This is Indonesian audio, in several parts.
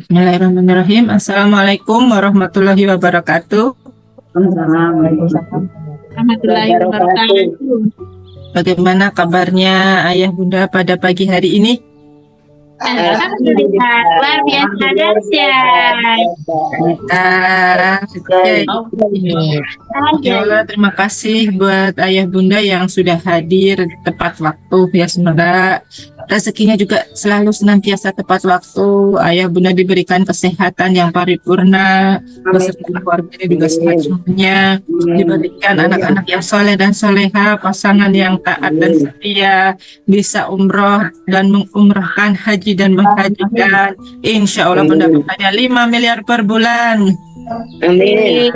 Bismillahirrahmanirrahim. Assalamualaikum warahmatullahi wabarakatuh. Warahmatullahi wabarakatuh. Bagaimana kabarnya Ayah Bunda pada pagi hari ini? Alhamdulillah, luar biasa dahsyat. Ya Allah, terima kasih buat Ayah Bunda yang sudah hadir tepat waktu ya. Semoga rezekinya juga selalu senantiasa tepat waktu. Ayah Bunda diberikan kesehatan yang paripurna, beserta keluarganya juga sehat semuanya. Diberikan anak-anak yang soleh dan soleha, pasangan yang taat dan setia, bisa umroh dan mengumrahkan, haji dan menghajikan. Insya Allah pendapatnya 5 miliar per bulan. Amin.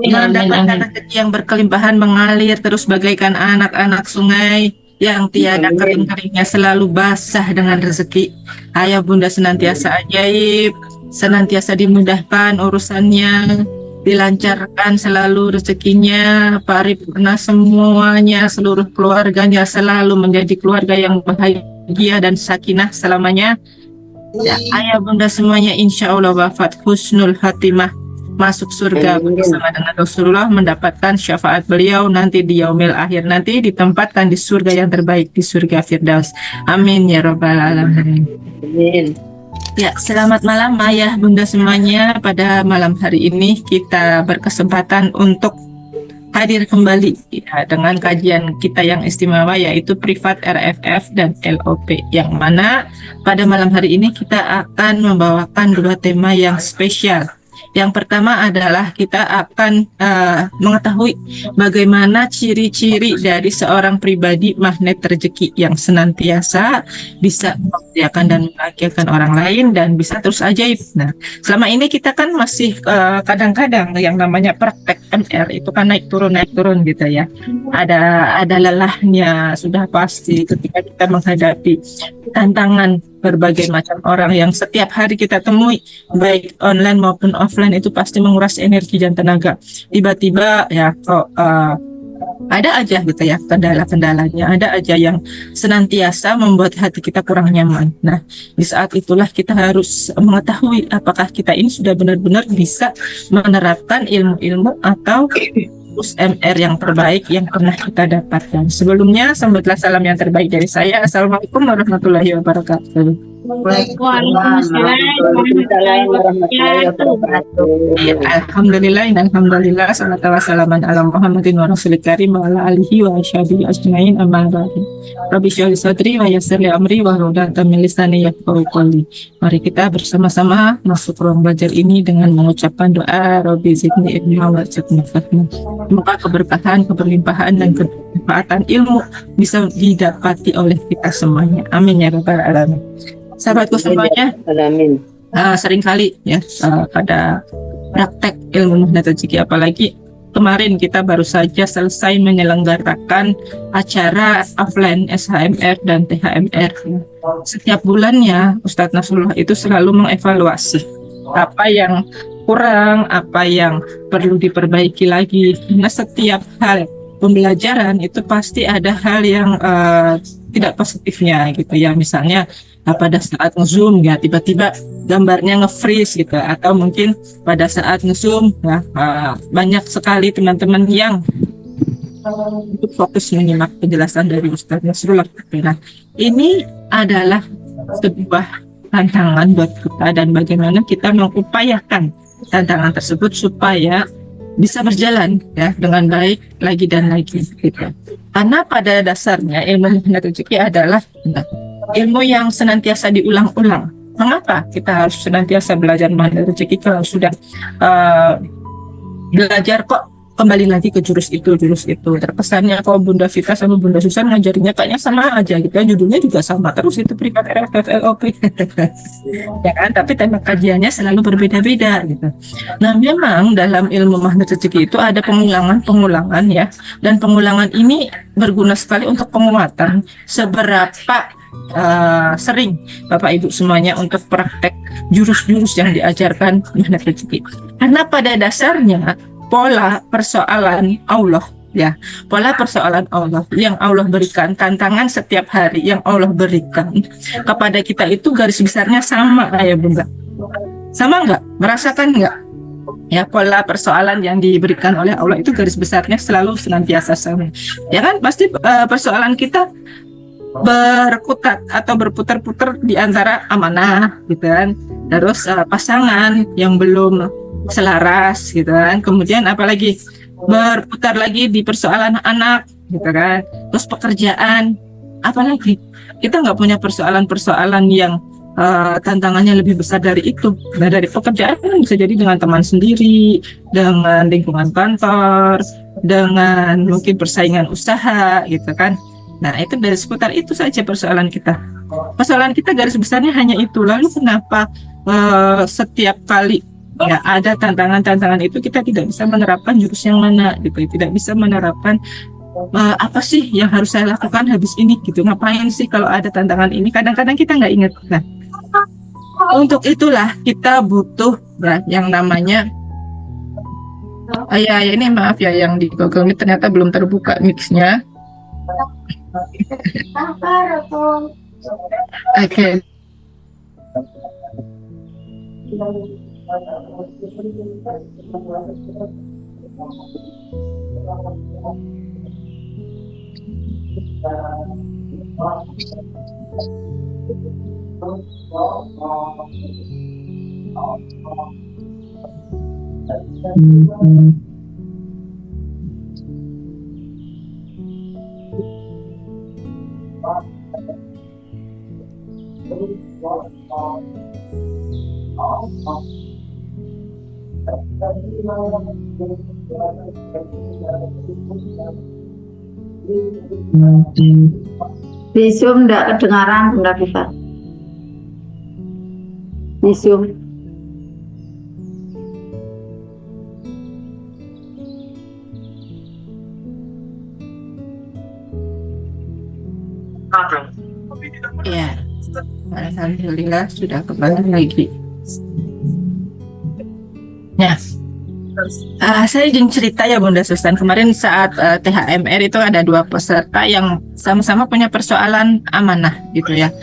Mendapatkan rezeki yang berkelimpahan mengalir terus bagaikan anak-anak sungai yang tiada kering-keringnya, selalu basah dengan rezeki. Ayah Bunda senantiasa ajaib, senantiasa dimudahkan urusannya, dilancarkan selalu rezekinya, paripurna semuanya, seluruh keluarganya selalu menjadi keluarga yang bahagia dan sakinah selamanya. Ya, Ayah Bunda semuanya insya Allah wafat husnul khatimah, masuk surga bersama dengan Rasulullah, mendapatkan syafaat beliau nanti di yaumil akhir, nanti ditempatkan di surga yang terbaik, di surga Firdaus. Amin ya rabbal alamin. Amin. Ya, selamat malam Ayah Bunda semuanya. Pada malam hari ini kita berkesempatan untuk hadir kembali ya, dengan kajian kita yang istimewa, yaitu privat RFF dan LOP, yang mana pada malam hari ini kita akan membawakan dua tema yang spesial. Yang pertama adalah kita akan mengetahui bagaimana ciri-ciri dari seorang pribadi magnet rezeki yang senantiasa bisa membahagiakan dan membahagiakan orang lain dan bisa terus ajaib. Nah, selama ini kita kan masih kadang-kadang yang namanya praktek MR itu kan naik turun gitu ya. Ada lelahnya sudah pasti ketika kita menghadapi tantangan berbagai macam orang yang setiap hari kita temui, baik online maupun offline, itu pasti menguras energi dan tenaga. Tiba-tiba ya kok ada aja gitu ya kendala-kendalanya, ada aja yang senantiasa membuat hati kita kurang nyaman. Nah, di saat itulah kita harus mengetahui apakah kita ini sudah benar-benar bisa menerapkan ilmu-ilmu atau MR yang terbaik yang pernah kita dapatkan. Sebelumnya, sambutlah salam yang terbaik dari saya. Assalamualaikum warahmatullahi wabarakatuh. Waalaikumsalam warahmatullahi wabarakatuh. Alhamdulillah, salatu wassalaman ala Muhammadin wa rasulil karim wa ala alihi wa ashabihi ajmain, amma ba'du. Rabbi shrah li sadri wa yassir li amri wa hlul 'uqdatam min lisani yafqahu qawli. Mari kita bersama-sama masuk ruang belajar ini dengan mengucapkan doa Rabbi zidni ilma wa zidni fahma. Semoga keberkahan, keberlimpahan dan kebermanfaatan ilmu bisa didapati oleh kita semuanya. Amin ya rabbal alamin. Sahabatku semuanya, Amin. seringkali ya pada praktek ilmu magnet rezeki, apalagi kemarin kita baru saja selesai menyelenggarakan acara offline SHMR dan THMR. Setiap bulannya Ustadz Nasrullah itu selalu mengevaluasi apa yang kurang, apa yang perlu diperbaiki lagi. Karena setiap hal pembelajaran itu pasti ada hal yang tidak positifnya gitu ya. Misalnya pada saat nge-zoom ya tiba-tiba gambarnya nge-freeze gitu, atau mungkin pada saat nge-zoom ya banyak sekali teman-teman yang fokus menyimak penjelasan dari Ustadz Nasrullah. Nah, ini adalah sebuah tantangan buat kita dan bagaimana kita mengupayakan tantangan tersebut supaya bisa berjalan ya dengan baik lagi dan lagi gitu. Karena pada dasarnya ilmu magnet rezeki adalah ilmu yang senantiasa diulang-ulang. Mengapa kita harus senantiasa belajar magnet rezeki kalau sudah belajar kok kembali lagi ke jurus itu? Terkesannya kok Bunda Vita sama Bunda Susan ngajarinnya kayaknya sama aja gitu ya, judulnya juga sama terus, itu privat RFF LOP ya kan, tapi tema kajiannya selalu berbeda-beda gitu. Nah, memang dalam ilmu magnet rezeki itu ada pengulangan ya, dan pengulangan ini berguna sekali untuk penguatan seberapa sering Bapak Ibu semuanya untuk praktek jurus-jurus yang diajarkan magnet rezeki. Karena pada dasarnya pola persoalan Allah ya, pola persoalan Allah yang Allah berikan, tantangan setiap hari yang Allah berikan kepada kita itu garis besarnya sama ya Bunda. Sama nggak? Merasakan nggak? Ya, pola persoalan yang diberikan oleh Allah itu garis besarnya selalu senantiasa sama. Ya kan, pasti persoalan kita berkutat atau berputar-putar di antara amanah gitu kan, terus pasangan yang belum selaras gitu kan, kemudian apalagi berputar lagi di persoalan anak gitu kan, terus pekerjaan, apalagi kita nggak punya persoalan-persoalan yang tantangannya lebih besar dari itu. Nah, dari pekerjaan kan bisa jadi dengan teman sendiri, dengan lingkungan kantor, dengan mungkin persaingan usaha gitu kan. Nah, itu dari seputar itu saja persoalan kita. Persoalan kita garis besarnya hanya itu. Lalu kenapa setiap kali ya ada tantangan-tantangan itu kita tidak bisa menerapkan jurus yang mana gitu, tidak bisa menerapkan apa sih yang harus saya lakukan habis ini gitu, ngapain sih kalau ada tantangan ini, kadang-kadang kita nggak ingat. Nah, untuk itulah kita butuh ya yang namanya ya ini maaf ya, yang di Google Meet ternyata belum terbuka mixnya. Oke. Di Zoom enggak kedengaran Bunda Viva. Di Zoom. Ya, alhamdulillah sudah kembali lagi. Nah, saya ingin cerita ya Bunda Susan, kemarin saat THMR itu ada 2 peserta yang sama-sama punya persoalan amanah gitu ya.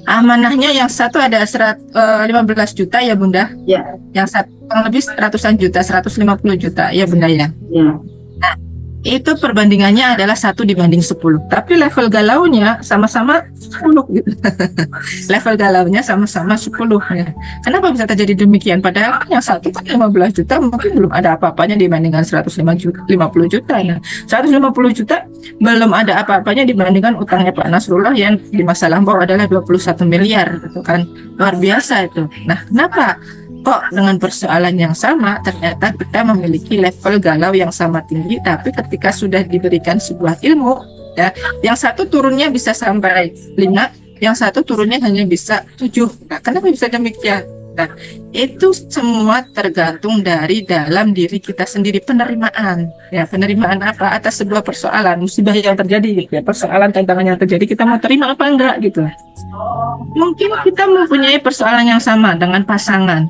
Amanahnya yang satu ada 15 juta ya Bunda, Ya. yang satu kurang lebih ratusan juta, 150 juta ya Bunda ya. Ya. Nah, itu perbandingannya adalah 1:10. Tapi level galaunya sama-sama 10 gitu. Level galaunya sama-sama 10 ya. Kenapa bisa terjadi demikian? Padahal yang satu kan 15 juta mungkin belum ada apa-apanya dibandingkan 150 juta ya. 150 juta belum ada apa-apanya dibandingkan utangnya Pak Nasrullah yang di masa lampau adalah 21 miliar gitu kan. Luar biasa itu. Nah, kenapa kok dengan persoalan yang sama ternyata kita memiliki level galau yang sama tinggi, tapi ketika sudah diberikan sebuah ilmu ya, yang satu turunnya bisa sampai 5, yang satu turunnya hanya bisa 7. Nah, kenapa bisa demikian? Nah, itu semua tergantung dari dalam diri kita sendiri, penerimaan ya, penerimaan apa atas sebuah persoalan musibah yang terjadi gitu ya, persoalan tantangan yang terjadi, kita mau terima apa enggak gitu. Mungkin kita mempunyai persoalan yang sama dengan pasangan,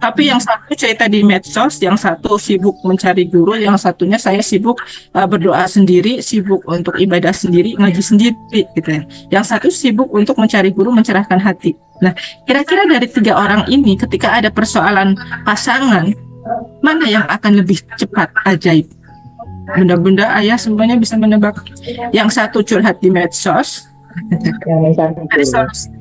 tapi yang satu cerita di medsos, yang satu sibuk mencari guru, yang satunya saya sibuk berdoa sendiri, sibuk untuk ibadah sendiri, ngaji sendiri gitu ya. Yang satu sibuk untuk mencari guru, mencerahkan hati. Nah, kira-kira dari 3 orang ini ketika ada persoalan pasangan, mana yang akan lebih cepat ajaib? Bunda-bunda, ayah semuanya bisa menebak. Yang satu curhat di medsos,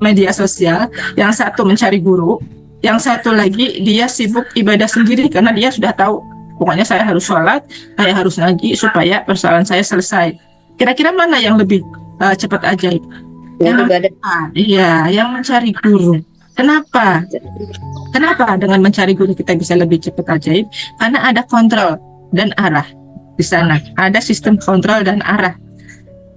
media sosial, yang satu mencari guru, yang satu lagi dia sibuk ibadah sendiri karena dia sudah tahu pokoknya saya harus sholat, saya harus ngaji supaya persoalan saya selesai. Kira-kira mana yang lebih cepat ajaib? Iya, yang mencari guru. Kenapa? Kenapa dengan mencari guru kita bisa lebih cepat ajaib? Karena ada kontrol dan arah di sana. Ada sistem kontrol dan arah.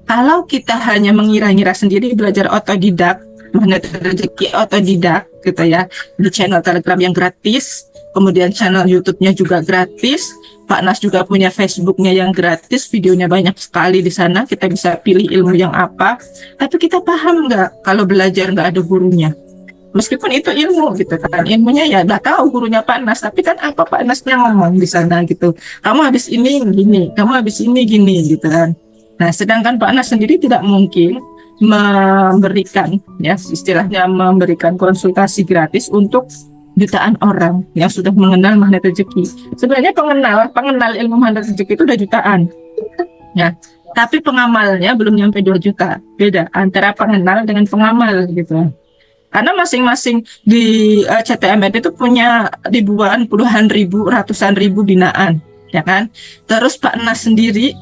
Kalau kita hanya mengira-ngira sendiri, belajar otodidak, magnet rezeki otodidak gitu ya, di channel Telegram yang gratis, kemudian channel YouTube-nya juga gratis, Pak Nas juga punya Facebook-nya yang gratis, videonya banyak sekali di sana, kita bisa pilih ilmu yang apa. Tapi kita paham nggak kalau belajar nggak ada gurunya? Meskipun itu ilmu gitu kan, ilmunya ya nggak tahu gurunya Pak Nas, tapi kan apa Pak Nasnya ngomong di sana gitu, kamu habis ini gini, kamu habis ini gini gitu kan. Nah, sedangkan Pak Nas sendiri tidak mungkin memberikan ya istilahnya memberikan konsultasi gratis untuk jutaan orang yang sudah mengenal magnet rezeki. Sebenarnya pengenal ilmu magnet rezeki itu udah jutaan. Ya. Tapi pengamalnya belum nyampe 2 juta. Beda antara pengenal dengan pengamal gitu. Karena masing-masing di CTMR itu punya ribuan, puluhan ribu, ratusan ribu binaan, ya kan? Terus Pak Nas sendiri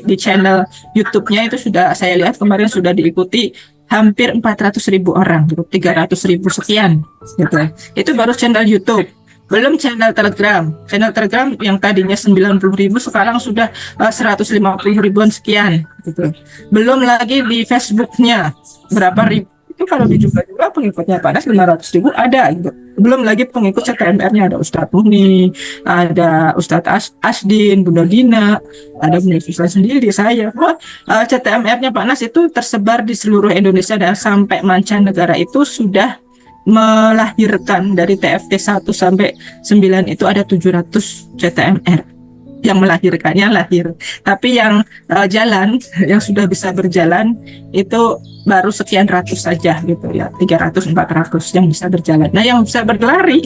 di channel YouTube-nya itu sudah saya lihat kemarin sudah diikuti hampir 400.000 orang, gitu, 300.000 sekian, gitu. Itu baru channel YouTube. Belum channel Telegram. Channel Telegram yang tadinya 90.000 sekarang sudah 150 ribuan sekian gitu. Belum lagi di Facebooknya berapa ribu. Itu kalau dijumlah-jumlah pengikutnya Panas 500.000 ada gitu. Belum lagi pengikut CTMR-nya ada Ustadz Muni, ada Ustadz Asdin, Bunda Dina, ada Bunda Susla sendiri, saya. CTMR-nya Panas itu tersebar di seluruh Indonesia dan sampai mancanegara itu sudah melahirkan dari TFT 1 sampai 9 itu ada 700 CTMR yang melahirkannya lahir. Tapi yang jalan, yang sudah bisa berjalan itu baru sekian ratus saja gitu ya, 300-400 yang bisa berjalan. Nah yang bisa berlari,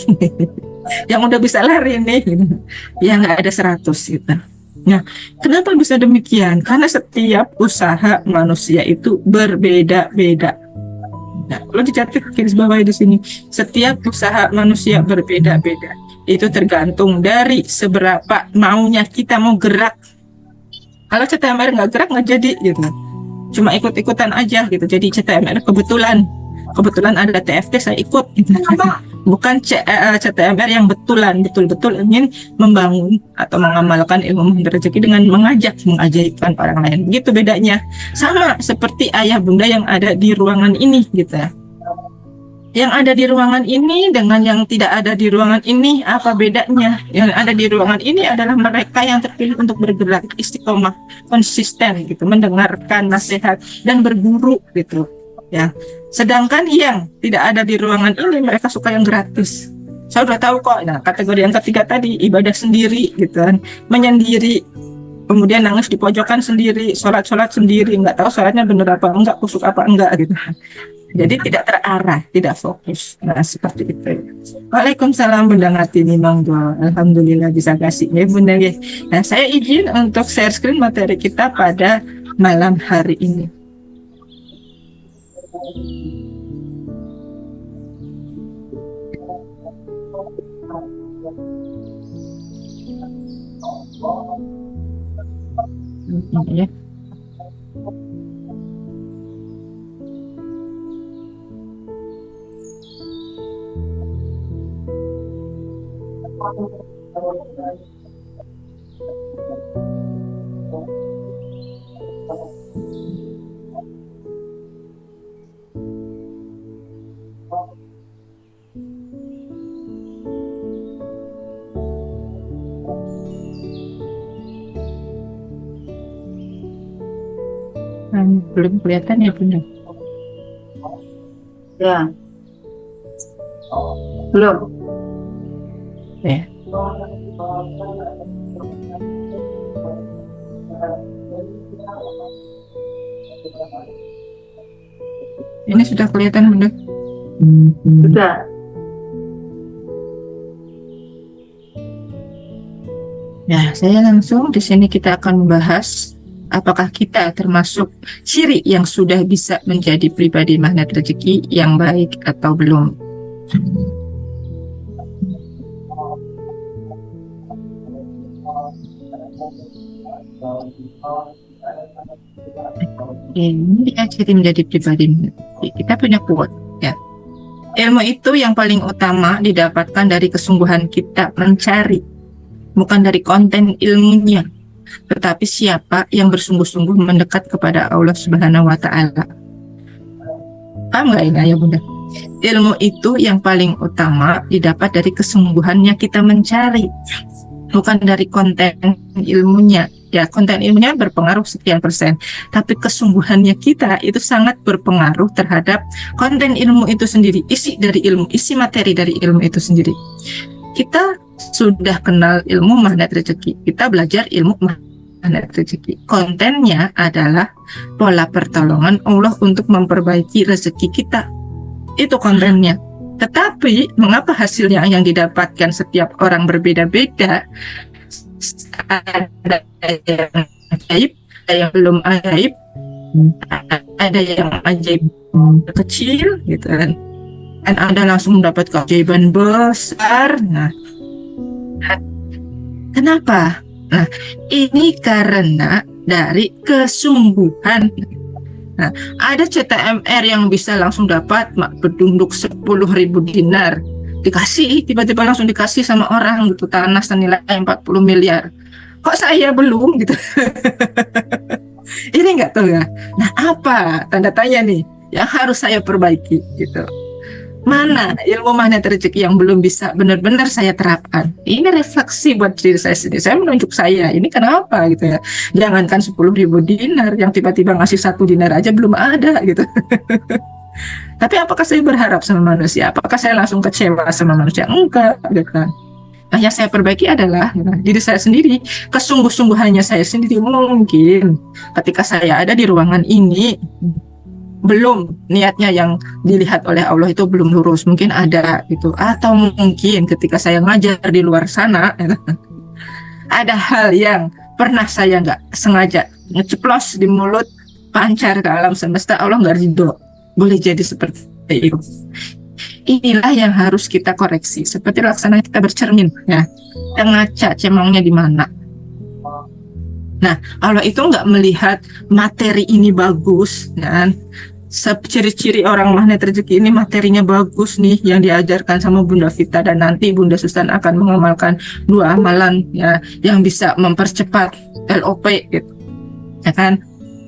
yang udah bisa lari nih, gitu, ya nggak ada 100 gitu. Nah, kenapa bisa demikian? Karena setiap usaha manusia itu berbeda-beda. Nah, kalau dicatat garis bawah di sini, setiap usaha manusia berbeda-beda. Itu tergantung dari seberapa maunya kita mau gerak. Kalau CTMR nggak gerak nggak jadi gitu. Cuma ikut-ikutan aja gitu. Jadi CTMR kebetulan ada TFT saya ikut gitu. Bukan CTMR yang betul-betul ingin membangun atau mengamalkan ilmu rezeki dengan mengajaibkan orang lain. Gitu bedanya. Sama seperti ayah bunda yang ada di ruangan ini gitu. Yang ada di ruangan ini dengan yang tidak ada di ruangan ini apa bedanya? Yang ada di ruangan ini adalah mereka yang terpilih untuk bergerak istiqomah, konsisten gitu, mendengarkan nasihat dan berguru gitu. Ya, sedangkan yang tidak ada di ruangan ini mereka suka yang gratis. Saya udah tahu kok. Nah, kategori yang ketiga tadi ibadah sendiri gitu kan, menyendiri, kemudian nangis di pojokan sendiri, sholat sendiri, nggak tahu sholatnya bener apa enggak, kusuk apa enggak gitu. Jadi tidak terarah, tidak fokus. Nah seperti itu. Waalaikumsalam Bunda Ngatini monggo. Alhamdulillah bisa kasihnya Bunda ya. Nah saya izin untuk share screen materi kita pada malam hari ini. Ini ya. Belum kelihatan ya Bunda? Ya. Belum. Ya. Ini sudah kelihatan Bunda? Sudah. Ya, saya langsung di sini kita akan membahas apakah kita termasuk ciri yang sudah bisa menjadi pribadi magnet rezeki yang baik atau belum. Ini dia ciri menjadi pribadi magnet rezeki. Kita punya quote ya. Ilmu itu yang paling utama didapatkan dari kesungguhan kita mencari, bukan dari konten ilmunya, tetapi siapa yang bersungguh-sungguh mendekat kepada Allah Subhanahu wa Ta'ala. Paham nggak ini ya Bunda? Ilmu itu yang paling utama didapat dari kesungguhannya kita mencari, bukan dari konten ilmunya. Ya, konten ilmunya berpengaruh sekian persen, tapi kesungguhannya kita itu sangat berpengaruh terhadap konten ilmu itu sendiri, isi dari ilmu, isi materi dari ilmu itu sendiri. Kita sudah kenal ilmu magnet rezeki, kita belajar ilmu magnet rezeki. Kontennya adalah pola pertolongan Allah untuk memperbaiki rezeki kita. Itu kontennya. Tetapi mengapa hasilnya yang didapatkan setiap orang berbeda-beda? Ada yang ajaib, ada yang belum ajaib, ada yang ajaib kecil gitu kan. Dan Anda langsung mendapat keajaiban besar. Nah, kenapa? Nah, ini karena dari kesungguhan. Nah, ada CTMR yang bisa langsung dapat bedunduk 10.000 dinar. Dikasih, tiba-tiba langsung dikasih sama orang gitu, tanah senilai 40 miliar. Kok saya belum gitu? Ini nggak tahu ya. Nah, apa tanda tanya nih yang harus saya perbaiki gitu? Mana ilmu magnet rezeki yang belum bisa benar-benar saya terapkan? Ini refleksi buat diri saya sendiri. Saya menunjuk saya, ini kenapa gitu ya? Jangankan 10.000 dinar, yang tiba-tiba ngasih 1 dinar aja belum ada gitu. Tapi apakah saya berharap sama manusia? Apakah saya langsung kecewa sama manusia? Enggak, gitu kan. Nah, yang saya perbaiki adalah diri saya sendiri, kesungguh-sungguhannya saya sendiri. Mungkin ketika saya ada di ruangan ini, belum niatnya yang dilihat oleh Allah itu belum lurus, mungkin ada gitu. Atau mungkin ketika saya ngajar di luar sana, ada hal yang pernah saya nggak sengaja ngeceplos di mulut, pancar ke alam semesta, Allah nggak ridho. Boleh jadi seperti itu. Inilah yang harus kita koreksi. Seperti laksana kita bercermin, ya. Kita ngaca cemongnya di mana. Nah, Allah itu nggak melihat materi ini bagus, kan? Ciri-ciri orang magnet rezeki ini materinya bagus nih yang diajarkan sama Bunda Vita, dan nanti Bunda Susan akan mengamalkan 2 amalan ya yang bisa mempercepat LOP gitu, ya kan?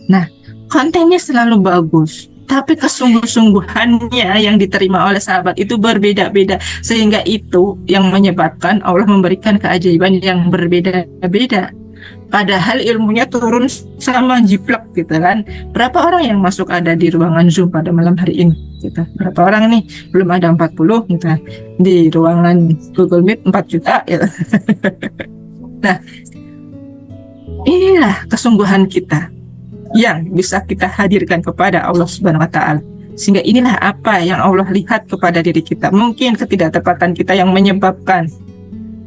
Nah, kontennya selalu bagus, tapi kesungguh-sungguhannya yang diterima oleh sahabat itu berbeda-beda, sehingga itu yang menyebabkan Allah memberikan keajaiban yang berbeda-beda. Padahal ilmunya turun sama jiplak gitu kan. Berapa orang yang masuk ada di ruangan Zoom pada malam hari ini gitu. Berapa orang nih? Belum ada 40 gitu. Di ruangan Google Meet 4 juta gitu. Nah, inilah kesungguhan kita yang bisa kita hadirkan kepada Allah Subhanahu wa taala. Sehingga inilah apa yang Allah lihat kepada diri kita. Mungkin ketidaktepatan kita yang menyebabkan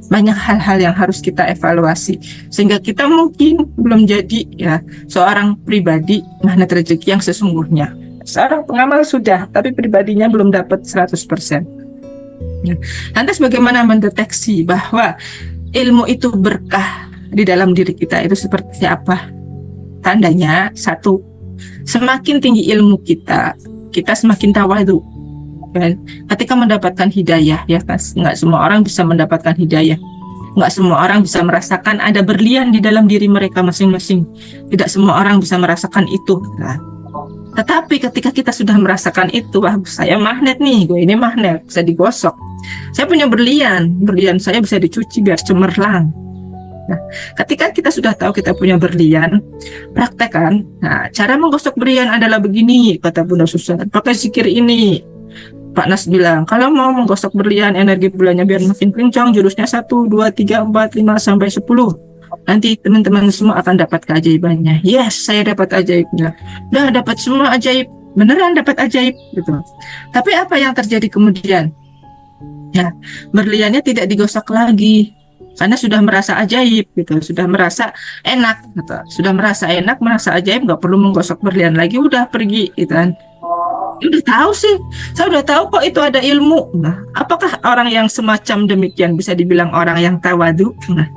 banyak hal-hal yang harus kita evaluasi, sehingga kita mungkin belum jadi ya seorang pribadi magnet rezeki yang sesungguhnya. Seorang pengamal sudah, tapi pribadinya belum dapat 100%. Ya. Lantas bagaimana mendeteksi bahwa ilmu itu berkah di dalam diri kita itu seperti apa? Tandanya, 1, semakin tinggi ilmu kita semakin tawadu. Ketika mendapatkan hidayah, ya kan, nggak semua orang bisa mendapatkan hidayah, nggak semua orang bisa merasakan ada berlian di dalam diri mereka masing-masing, tidak semua orang bisa merasakan itu. Nah, tetapi ketika kita sudah merasakan itu, wah saya magnet nih, gue ini magnet, bisa digosok, saya punya berlian saya bisa dicuci biar cemerlang. Nah, ketika kita sudah tahu kita punya berlian, praktekkan. Nah, cara menggosok berlian adalah begini, kata Bunda Susan, pakai zikir ini. Pak Nas bilang, kalau mau menggosok berlian, energi bulannya biar makin kencang, jurusnya 1, 2, 3, 4, 5, sampai 10. Nanti teman-teman semua akan dapat keajaibannya. Yes, saya dapat ajaibnya. Udah dapat semua ajaib, beneran dapat ajaib gitu. Tapi apa yang terjadi kemudian? Ya, berliannya tidak digosok lagi, karena sudah merasa ajaib gitu, sudah merasa enak gitu. Sudah merasa enak, merasa ajaib, nggak perlu menggosok berlian lagi, udah pergi gitu kan. Udah tahu sih, saya udah tahu kok itu ada ilmu. Nah, apakah orang yang semacam demikian bisa dibilang orang yang tawadu? Nah,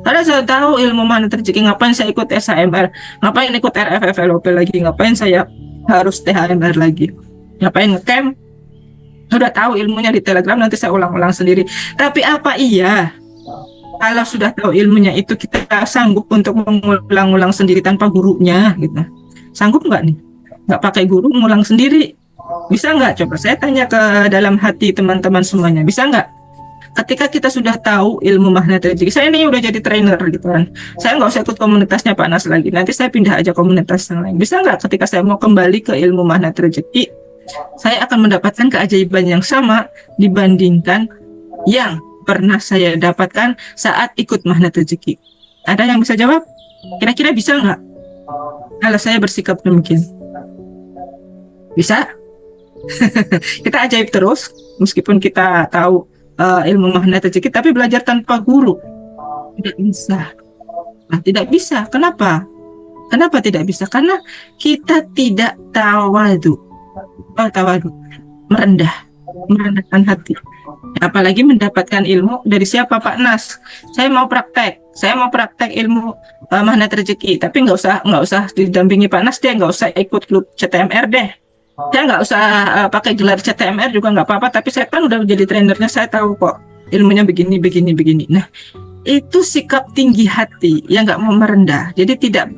karena saya tahu ilmu magnet rezeki, ngapain saya ikut SHMR, ngapain ikut RFFLOP lagi, ngapain saya harus THMR lagi, ngapain ngecamp? Sudah tahu ilmunya di Telegram, nanti saya ulang-ulang sendiri. Tapi apa iya kalau sudah tahu ilmunya itu kita sanggup untuk mengulang-ulang sendiri tanpa gurunya gitu? Sanggup nggak nih? Nggak pakai guru, ngulang sendiri? Bisa nggak? Coba saya tanya ke dalam hati teman-teman semuanya, bisa nggak? Ketika kita sudah tahu ilmu magnet rezeki, saya ini udah jadi trainer gitu kan, saya nggak usah ikut komunitasnya Pak Nas lagi, nanti saya pindah aja komunitas yang lain. Bisa nggak ketika saya mau kembali ke ilmu magnet rezeki, saya akan mendapatkan keajaiban yang sama dibandingkan yang pernah saya dapatkan saat ikut magnet rezeki? Ada yang bisa jawab? Kira-kira bisa nggak kalau saya bersikap demikian? Bisa? Kita ajaib terus. Meskipun kita tahu ilmu magnet rezeki, tapi belajar tanpa guru tidak bisa. Nah, tidak bisa. Kenapa? Kenapa tidak bisa? Karena kita tidak tawadu. Tawadu, merendahkan hati. Apalagi mendapatkan ilmu dari siapa, Pak Nas? Saya mau praktek ilmu magnet rezeki, tapi nggak usah didampingi Pak Nas deh, nggak usah ikut klub CTMR deh. Saya nggak usah pakai gelar CTMR juga nggak apa-apa, tapi saya kan udah jadi trainernya, saya tahu kok ilmunya begini. Nah, itu sikap tinggi hati yang nggak mau merendah. Jadi tidak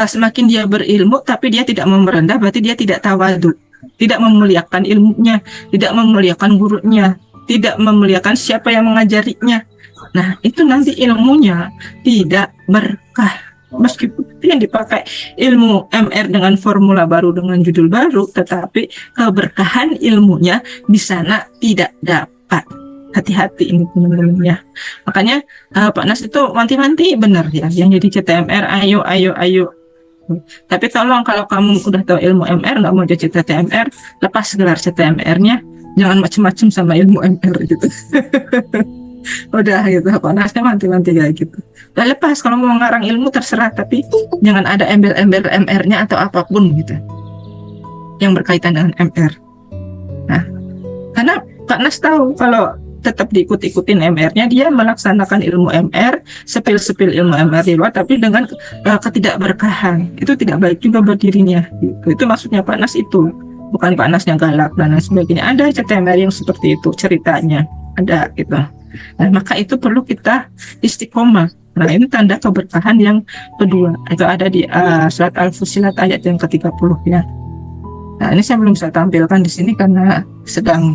semakin dia berilmu tapi dia tidak mau merendah, berarti dia tidak tawadu, tidak memuliakan ilmunya, tidak memuliakan gurunya, tidak memuliakan siapa yang mengajarinya. Nah, itu nanti ilmunya tidak berkah. Meskipun yang dipakai ilmu MR dengan formula baru, dengan judul baru, tetapi keberkahan ilmunya di sana tidak dapat. Hati-hati ini teman-teman ya. Makanya Pak Nas itu wanti-wanti benar ya, yang jadi CTMR ayo. Tapi tolong kalau kamu udah tahu ilmu MR nggak mau jadi CTMR, lepas gelar CTMR-nya, jangan macem-macem sama ilmu MR gitu. Udah gitu, Pak Nasnya wanti-wanti kayak gitu. Udah lepas, kalau mau ngarang ilmu terserah, tapi jangan ada embel-embel MR-nya atau apapun gitu yang berkaitan dengan MR. Nah, karena Pak Nas tahu kalau tetap diikut-ikutin MR-nya, dia melaksanakan ilmu MR, sepil-sepil ilmu MR di luar, tapi dengan ketidakberkahan. Itu tidak baik juga buat dirinya. Gitu. Itu maksudnya Pak Nas itu. Bukan Pak Nas yang galak dan lain sebagainya. Ada CTMR yang seperti itu ceritanya. Ada gitu. Nah, maka itu perlu kita istiqomah. Nah, ini tanda keberkahan yang kedua. Itu ada di surat Al-Fussilat ayat yang ke-30 ya. Nah, ini saya belum bisa tampilkan di sini karena sedang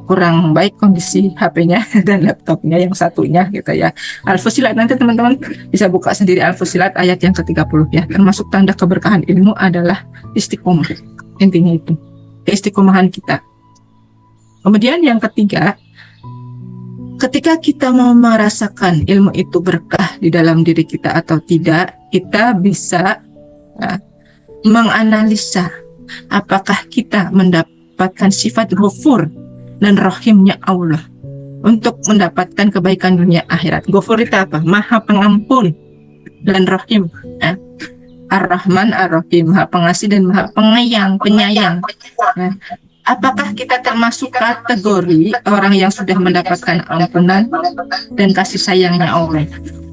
kurang baik kondisi HP-nya dan laptopnya yang satunya gitu ya. Al-Fussilat, nanti teman-teman bisa buka sendiri Al-Fussilat ayat yang ke-30 ya. Termasuk tanda keberkahan ilmu adalah istiqomah. Intinya itu, keistiqomahan kita. Kemudian yang ketiga, ketika kita mau merasakan ilmu itu berkah di dalam diri kita atau tidak, kita bisa menganalisa apakah kita mendapatkan sifat ghafur dan rahimnya Allah untuk mendapatkan kebaikan dunia akhirat. Ghafur itu apa? Maha pengampun, dan rahim Ar-Rahman Ar-Rahim, Maha pengasih dan Maha penyayang. Nah, apakah kita termasuk kategori orang yang sudah mendapatkan ampunan dan kasih sayangnya Allah?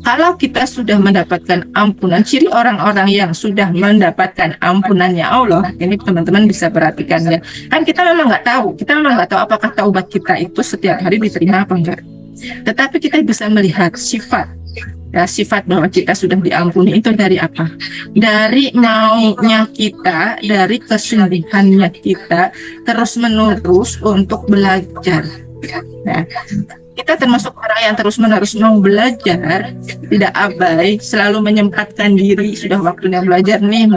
Kalau kita sudah mendapatkan ampunan, ciri orang-orang yang sudah mendapatkan ampunannya Allah, ini teman-teman bisa perhatikan ya. Kan kita memang nggak tahu apakah taubat kita itu setiap hari diterima apa enggak. Tetapi kita bisa melihat sifat bahwa kita sudah diampuni itu dari apa? Dari maunya kita, dari kesungguhannya kita terus-menerus untuk belajar. Nah, kita termasuk orang yang terus-menerus mau belajar, tidak abai, selalu menyempatkan diri. Sudah waktunya belajar nih,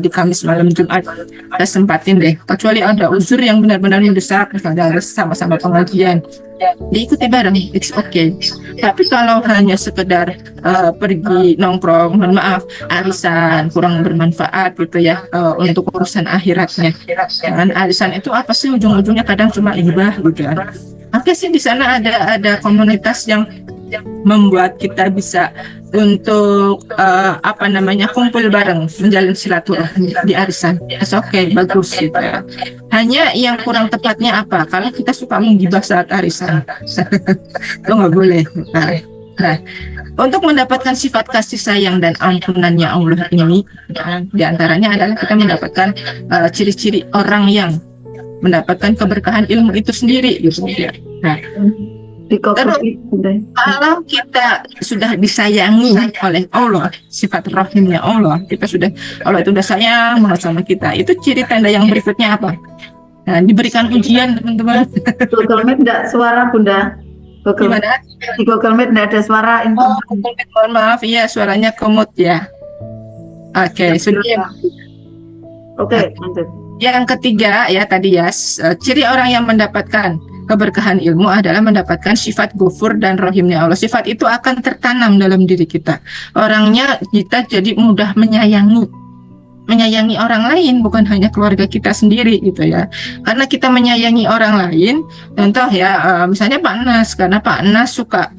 di Kamis malam Jumat, kita sempatin deh. Kecuali ada uzur yang benar-benar mendesak, misalnya harus sama-sama pengajian, diikuti bareng, it's okay. Tapi kalau hanya sekedar pergi nongkrong, mohon maaf, arisan kurang bermanfaat gitu ya, untuk urusan akhiratnya. Dan arisan itu apa sih ujung-ujungnya? Kadang cuma ibah gitu kan. Oke sih, di sana ada komunitas yang membuat kita bisa untuk kumpul bareng, menjalin silaturahmi di arisan. Oke, bagus gitu ya. Hanya yang kurang tepatnya apa? Kalau kita suka menggibah saat arisan, itu nggak boleh. Nah, untuk mendapatkan sifat kasih sayang dan ampunannya Allah ini, diantaranya adalah kita mendapatkan ciri-ciri orang yang mendapatkan keberkahan ilmu itu sendiri gitu ya. Nah, terus kalau kita sudah disayangi oleh Allah, sifat rahimnya Allah, Allah itu udah sayang banget sama kita. Itu ciri tanda yang berikutnya apa? Nah, diberikan ujian teman-teman. Google Meet enggak suara Bunda? Gimana? Di Google Meet enggak ada suara info. Google Meet, mohon maaf ya, suaranya komut ya. Oke, sudah. Oke, lanjut. Yang ketiga ya tadi ya, ciri orang yang mendapatkan keberkahan ilmu adalah mendapatkan sifat ghafur dan rahimnya Allah. Sifat itu akan tertanam dalam diri kita. Orangnya kita jadi mudah menyayangi. menyayangi orang lain, bukan hanya keluarga kita sendiri gitu ya. Karena kita menyayangi orang lain, contoh ya, misalnya Pak Nas, karena Pak Nas suka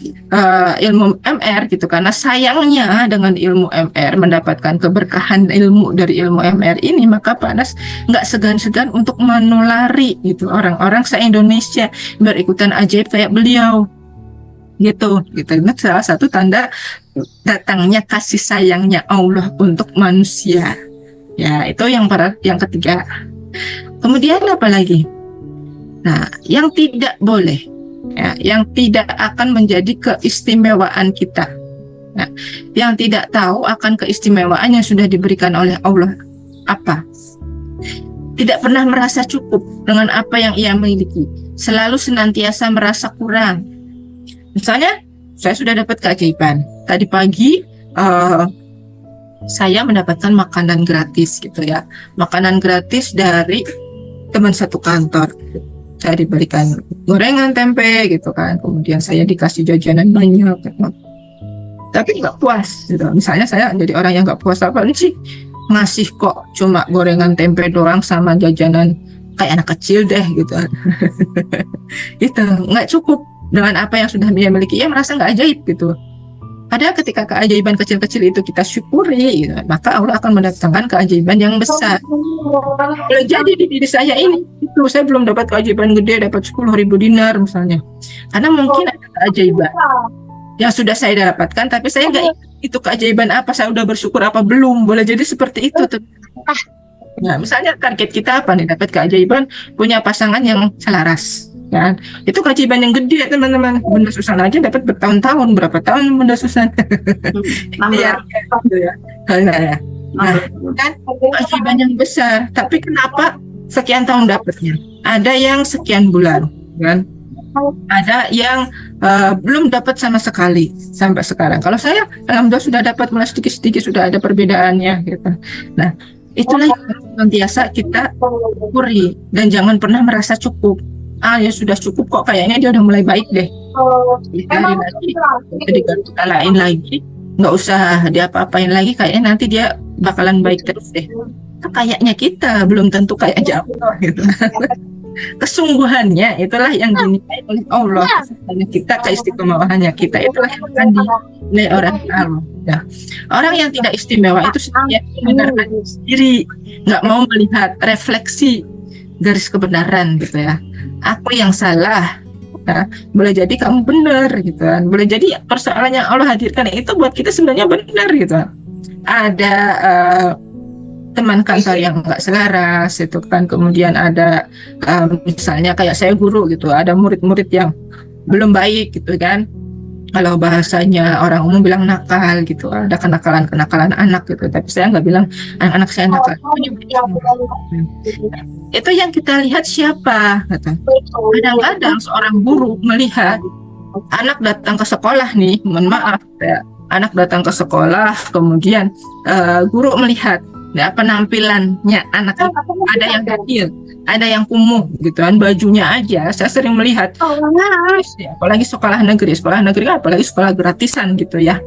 ilmu MR gitu, karena sayangnya dengan ilmu MR, mendapatkan keberkahan ilmu dari ilmu MR ini, maka Pak Nas nggak segan-segan untuk menulari gitu orang-orang se-Indonesia berikutan ajaib kayak beliau gitu. Itu salah satu tanda datangnya kasih sayangnya Allah untuk manusia. Ya, itu yang ketiga. Kemudian apa lagi? Nah, yang tidak boleh, ya, yang tidak akan menjadi keistimewaan kita. Nah, yang tidak tahu akan keistimewaan yang sudah diberikan oleh Allah apa? Tidak pernah merasa cukup dengan apa yang ia miliki. Selalu senantiasa merasa kurang. Misalnya, saya sudah dapat keajaiban. Tadi pagi saya mendapatkan makanan gratis gitu ya, makanan gratis dari teman satu kantor. Saya diberikan gorengan tempe gitu kan, kemudian saya dikasih jajanan banyak gitu. Tapi nggak puas gitu. Misalnya saya jadi orang yang nggak puas, apa sih ngasih kok cuma gorengan tempe doang sama jajanan kayak anak kecil deh gitu. Itu nggak cukup dengan apa yang sudah dia miliki, ia merasa nggak ajaib gitu. Padahal ketika keajaiban kecil-kecil itu kita syukuri, gitu, maka Allah akan mendatangkan keajaiban yang besar. Boleh jadi di diri saya ini, itu saya belum dapat keajaiban gede, dapat 10.000 dinar misalnya. Karena mungkin ada keajaiban yang sudah saya dapatkan, tapi saya nggak ingat itu keajaiban apa, saya udah bersyukur apa belum. Boleh jadi seperti itu tuh. Nah, misalnya target kita apa nih, dapat keajaiban punya pasangan yang selaras. Kan? Itu keajaiban yang gede teman-teman. Bunda Susan aja dapat bertahun-tahun, berapa tahun Bunda Susan? Ya, nah, kan keajaiban yang besar. Tapi kenapa sekian tahun dapatnya? Ada yang sekian bulan, kan? Ada yang belum dapat sama sekali sampai sekarang. Kalau saya, alhamdulillah sudah dapat, mulai sedikit-sedikit sudah ada perbedaannya, gitu. Nah, itulah yang senantiasa kita syukuri dan jangan pernah merasa cukup. Ya sudah cukup kok, kayaknya dia udah mulai baik deh. Dikali lagi, jadi kita lain lagi, nggak usah diapa-apain lagi, kayaknya nanti dia bakalan baik terus deh. Kayaknya kita belum tentu kayak jauh gitu. Kesungguhannya itulah yang dinilai oleh Allah. Kita keistiqomahannya kita itulah yang akan dinilai orang Allah. Nah, orang yang tidak istimewa itu sebenarnya membenarkan sendiri, nggak mau melihat refleksi garis kebenaran gitu ya. Aku yang salah, nah, boleh jadi kamu benar gitu kan. Boleh jadi persoalan yang Allah hadirkan itu buat kita sebenarnya benar gitu. Ada teman kantor yang nggak selaras itu kan, kemudian ada misalnya kayak saya guru gitu, ada murid-murid yang belum baik gitu kan. Kalau bahasanya orang umum bilang nakal gitu, ada kenakalan anak gitu. Tapi saya nggak bilang anak-anak saya nakal. Itu yang kita lihat siapa. Gitu. Kadang-kadang seorang guru melihat anak datang ke sekolah nih, mohon maaf ya, anak datang ke sekolah, kemudian guru melihat ya, penampilannya anak itu ada yang kecil, ada yang kumuh gitu kan, bajunya aja saya sering melihat, apalagi sekolah negeri apalagi sekolah gratisan gitu ya,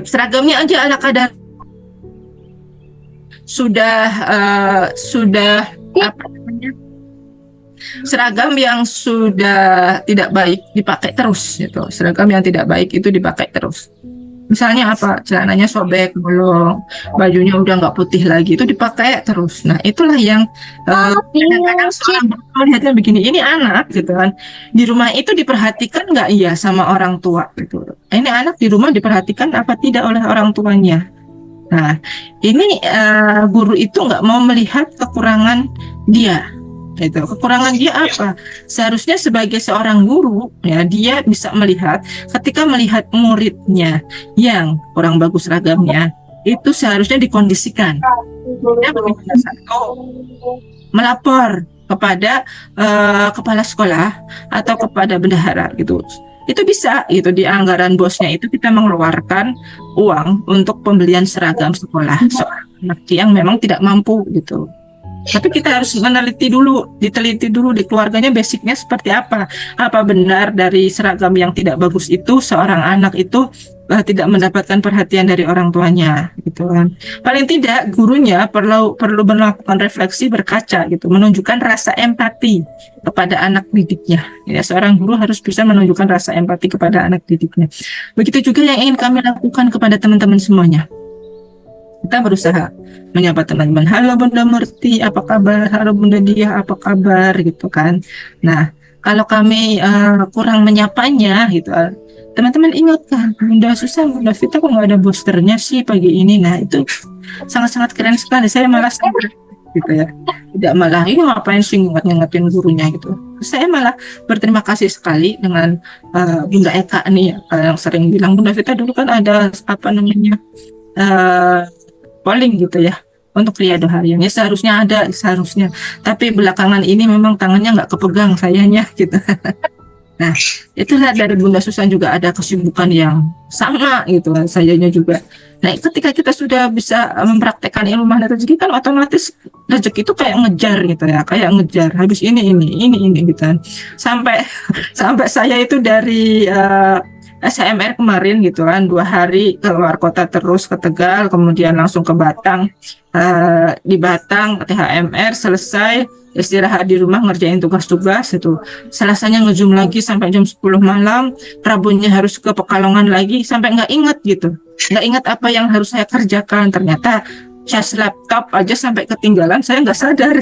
seragamnya aja ala kadar sudah apa namanya, seragam yang sudah tidak baik dipakai terus gitu, seragam yang tidak baik itu dipakai terus. Misalnya apa, celananya sobek, bolong, bajunya udah nggak putih lagi, itu dipakai terus. Nah, itulah yang kadang-kadang seorang melihatnya begini, ini anak gitu kan, di rumah itu diperhatikan nggak iya sama orang tua gitu. Ini anak di rumah diperhatikan apa tidak oleh orang tuanya. Nah, ini guru itu nggak mau melihat kekurangan dia. Itu kekurangan dia apa? Seharusnya sebagai seorang guru ya, dia bisa melihat ketika melihat muridnya yang kurang bagus seragamnya, itu seharusnya dikondisikan. Ya, satu, melapor kepada kepala sekolah atau kepada bendahara gitu. Itu bisa gitu, di anggaran bosnya itu kita mengeluarkan uang untuk pembelian seragam sekolah seorang anak yang memang tidak mampu gitu. Tapi kita harus diteliti dulu di keluarganya basicnya seperti apa. Apa benar dari seragam yang tidak bagus itu seorang anak itu tidak mendapatkan perhatian dari orang tuanya gitu kan. Paling tidak gurunya perlu melakukan refleksi berkaca gitu, menunjukkan rasa empati kepada anak didiknya. Ya, seorang guru harus bisa menunjukkan rasa empati kepada anak didiknya. Begitu juga yang ingin kami lakukan kepada teman-teman semuanya. Kita berusaha menyapa teman-teman, halo Bunda Murti, apa kabar? Halo Bunda Dia, apa kabar? Gitu kan. Nah, kalau kami kurang menyapanya gitu, teman-teman ingatkan, Bunda Susan, Bunda Vita kok nggak ada boosternya sih pagi ini. Nah, itu sangat-sangat keren sekali. Saya malah gitu ya, tidak malah ini ngapain sih ngingetin gurunya gitu. Saya malah berterima kasih sekali dengan Bunda Eka nih ya, yang sering bilang, Bunda Vita dulu kan ada apa namanya polling gitu ya untuk Riyadhah Harian. Ya seharusnya ada, seharusnya. Tapi belakangan ini memang tangannya nggak kepegang sayanya gitu. Nah, itulah dari Bunda Susan juga ada kesibukan yang sama gitu kan, sayanya juga. Nah, ketika kita sudah bisa mempraktekkan ilmu magnet rezeki kan otomatis rezeki itu kayak ngejar gitu ya, kayak ngejar habis ini gitu kan. Sampai saya itu dari SHMR kemarin gitu kan 2 hari keluar kota terus ke Tegal, kemudian langsung ke Batang. Di Batang THMR selesai, istirahat di rumah ngerjain tugas-tugas itu. Selasanya nge-zoom lagi sampai jam 10 malam, Rabunya harus ke Pekalongan lagi sampai nggak inget gitu. Nggak ingat apa yang harus saya kerjakan. Ternyata cas laptop aja sampai ketinggalan, saya nggak sadar.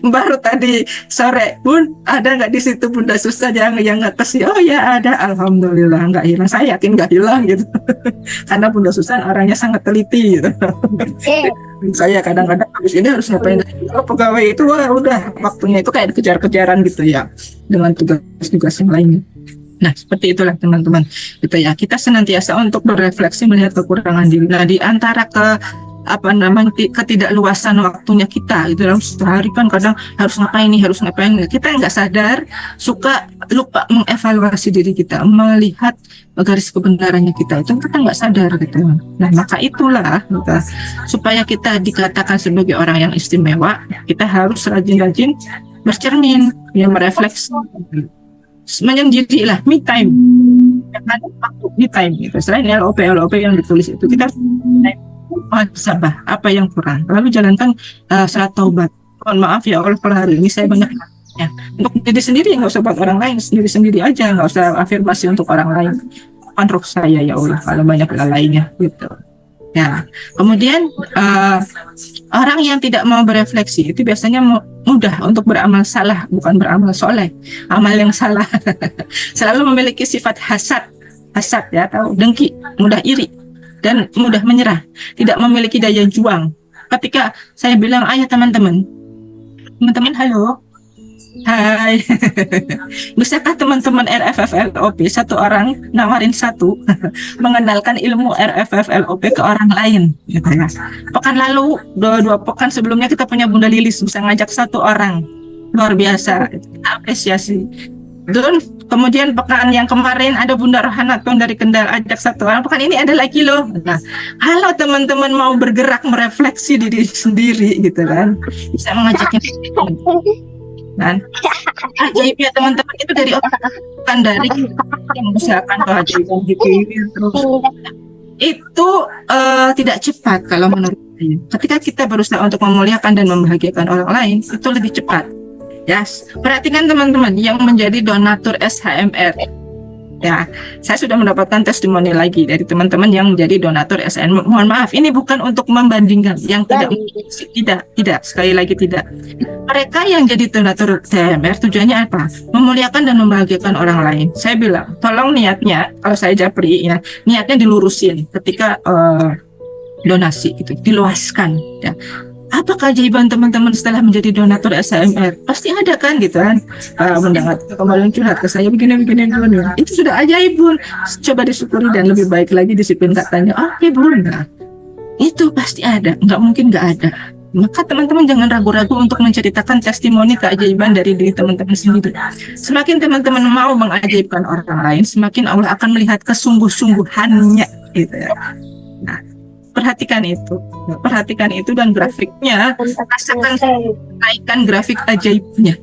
Baru tadi sore pun ada nggak di situ Bunda Susan yang ngetes, oh ya ada, alhamdulillah nggak hilang. Saya yakin nggak hilang gitu. Karena Bunda Susan orangnya sangat teliti gitu. Saya kadang-kadang habis ini harus ngapain, pegawai itu wah udah waktunya itu kayak kejar-kejaran gitu ya dengan tugas-tugas yang lainnya. Nah, seperti itulah teman-teman gitu ya, kita senantiasa untuk berefleksi melihat kekurangan diri. Nah, di antara ketidakluasan waktunya kita itu dalam sehari kan kadang harus ngapain, kita nggak sadar, suka lupa mengevaluasi diri kita, melihat garis kebenarannya kita, itu kita nggak sadar gitu. Nah, maka itulah gitu, supaya kita dikatakan sebagai orang yang istimewa, kita harus rajin-rajin bercermin, ya, merefleksi, menyendiri lah, me time, me time gitu. Selain LOP yang ditulis itu, kita sabar apa yang kurang, lalu jalankan salat taubat. Mohon maaf ya Allah kalau hari ini saya banyak ya untuk diri sendiri, nggak usah buat orang lain, sendiri aja, nggak usah afirmasi untuk orang lain. Bukan roh saya ya Allah kalau banyak lainnya gitu ya. Kemudian orang yang tidak mau berefleksi itu biasanya mudah untuk beramal salah, bukan beramal soleh, amal yang salah. Selalu memiliki sifat hasad ya, tahu, dengki, mudah iri dan mudah menyerah, tidak memiliki daya juang. Ketika saya bilang, ayo teman-teman, halo, hai, bisakah teman-teman RFFLOP satu orang nawarin satu mengenalkan ilmu RFFLOP ke orang lain gitu ya. Pekan lalu, dua pekan sebelumnya kita punya Bunda Lilis bisa ngajak satu orang, luar biasa, kita apresiasi. Dan kemudian pekan yang kemarin ada Bunda Rohanaton dari Kendal, ajak satu orang. Pekan ini ada lagi loh. Nah, kalau teman-teman mau bergerak merefleksi diri sendiri gitu kan, bisa mengajaknya. Dan ajaibnya teman-teman itu dari orang dari yang misalkan keajaiban gitu terus itu tidak cepat kalau menurut saya. Ketika kita berusaha untuk memuliakan dan membahagiakan orang lain, itu lebih cepat. Yes. Perhatikan teman-teman yang menjadi donatur SHMR. Ya, saya sudah mendapatkan testimoni lagi dari teman-teman yang menjadi donatur SHMR. Mohon maaf, ini bukan untuk membandingkan yang tidak, sekali lagi tidak. Mereka yang jadi donatur SHMR tujuannya apa? Memuliakan dan membahagiakan orang lain. Saya bilang, tolong niatnya, kalau saya japri ya, niatnya dilurusin ketika donasi gitu, diluaskan ya. Apa keajaiban teman-teman setelah menjadi donatur SHMR? Pasti ada kan gitu kan, mendengar kembali curhat ke saya begini dulu. Itu sudah ajaib Bun, coba disyukuri dan lebih baik lagi disiplin katanya. Oke Bun, nah, itu pasti ada, nggak mungkin nggak ada. Maka teman-teman jangan ragu-ragu untuk menceritakan testimoni keajaiban dari diri teman-teman sendiri. Semakin teman-teman mau mengajaibkan orang lain, semakin Allah akan melihat kesungguh-sungguhannya gitu ya. Nah, perhatikan itu dan grafiknya, rasakan naikkan grafik ajaibnya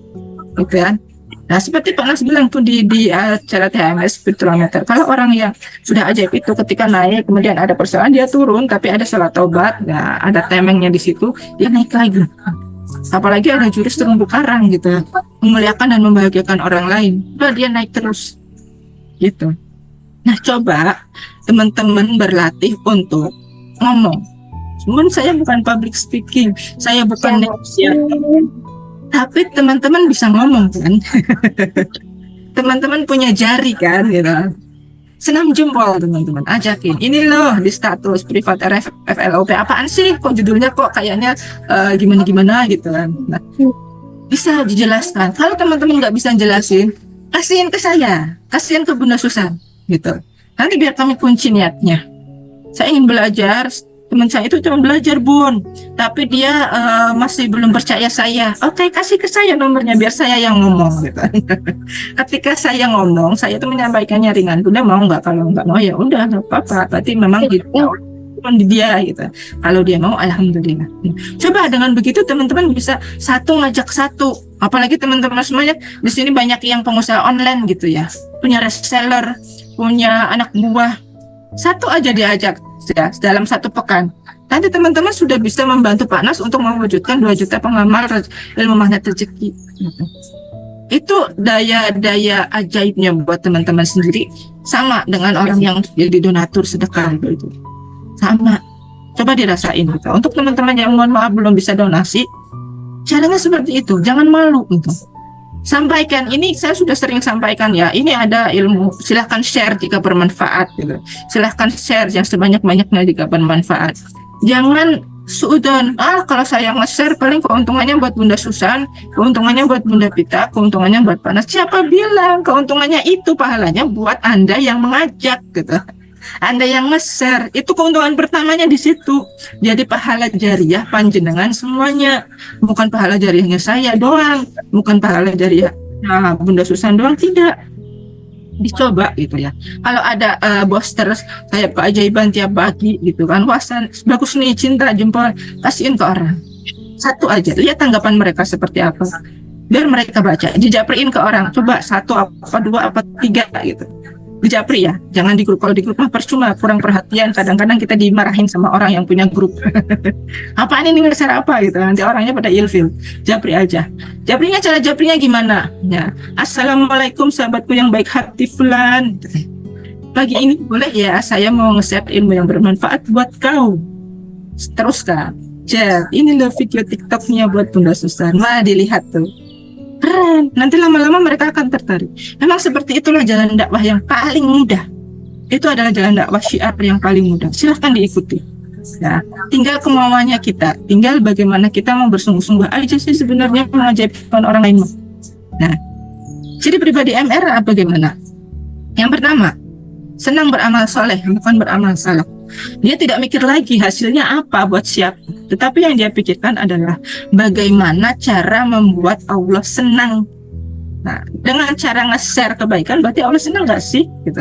gitu kan. Nah, seperti Pak Nas bilang tuh di acara THMS Spiritualometer, kalau orang yang sudah ajaib itu ketika naik, kemudian ada persoalan dia turun, tapi ada salat taubat, nah, ada temengnya di situ, dia naik lagi. Apalagi ada jurus terumbu karang gitu, memuliakan dan membahagiakan orang lain, udah dia naik terus, gitu. Nah, coba teman-teman berlatih untuk ngomong. Cuman saya bukan public speaking, saya bukan negosiator. Tapi teman-teman bisa ngomong kan. Teman-teman punya jari kan gitu. Senam jempol teman-teman, ajakin. Ini loh di status privat RFFLOP apaan sih? Kok judulnya kok kayaknya gimana-gimana gitu kan. Nah, bisa dijelaskan. Kalau teman-teman nggak bisa jelasin, kasihin ke saya, kasihin ke Bunda Susan gitu. Nanti biar kami kunci niatnya. Saya ingin belajar. Teman saya itu cuma belajar Bun, tapi dia masih belum percaya saya. Oke, kasih ke saya nomornya biar saya yang ngomong gitu. Ketika saya ngomong, saya tuh menyampaikannya ringan. Bunda mau nggak? Kalau nggak mau ya udah nggak apa-apa. Berarti memang gitu di dia gitu. Kalau dia mau, alhamdulillah. Coba dengan begitu teman-teman bisa satu ngajak satu. Apalagi teman-teman semuanya di sini banyak yang pengusaha online gitu ya, punya reseller, punya anak buah. Satu aja diajak ya dalam satu pekan. Nanti teman-teman sudah bisa membantu Pak Nas untuk mewujudkan 2 juta pengamal ilmu magnet rezeki. Itu daya ajaibnya buat teman-teman sendiri, sama dengan orang yang jadi donatur sedekah itu. Sama. Coba dirasain gitu. Untuk teman-teman yang mohon maaf belum bisa donasi, caranya seperti itu. Jangan malu gitu. Sampaikan, ini saya sudah sering sampaikan ya, ini ada ilmu, silahkan share jika bermanfaat gitu. Silahkan share yang sebanyak-banyaknya jika bermanfaat. Jangan suudon, kalau saya nge-share paling keuntungannya buat Bunda Susan, keuntungannya buat Bunda Pita, keuntungannya buat Pak Nas. Siapa bilang keuntungannya itu pahalanya buat Anda yang mengajak gitu. Anda yang nge-share, itu keuntungan pertamanya di situ. Jadi pahala jariah panjenengan semuanya, bukan pahala jariahnya saya doang, bukan pahala jariah Bunda Susan doang, tidak. Dicoba gitu ya. Kalau ada poster kayak keajaiban tiap pagi gitu kan, wah bagus nih, cinta jempol, kasihin ke orang. Satu aja, lihat tanggapan mereka seperti apa. Biar mereka baca, dijapriin ke orang. Coba 1 apa 2 apa 3 gitu. Dijapri ya, jangan di grup. Kalau di grup mah percuma, kurang perhatian. Kadang-kadang kita dimarahin sama orang yang punya grup. Apaan ini ngeser apa gitu, nanti orangnya pada ilfil. Japri aja. Japrinya, cara japrinya gimana ya? Assalamualaikum sahabatku yang baik hati fulan, pagi ini boleh ya saya mau nge-share ilmu yang bermanfaat buat kau. Teruskan, ini loh video TikToknya buat Bunda Susan. Wah, dilihat tuh, keren. Nanti lama-lama mereka akan tertarik. Memang seperti itulah jalan dakwah yang paling mudah. Itu adalah jalan dakwah syiar yang paling mudah. Silahkan diikuti. Nah, tinggal kemauannya kita. Tinggal bagaimana kita mau bersungguh-sungguh aja sih sebenarnya mengajaibkan orang lain. Nah, ciri pribadi MR bagaimana? Yang pertama, senang beramal soleh, bukan beramal salah. Dia tidak mikir lagi hasilnya apa buat siapa, tetapi yang dia pikirkan adalah bagaimana cara membuat Allah senang. Nah, dengan cara nge-share kebaikan berarti Allah senang nggak sih? Gitu.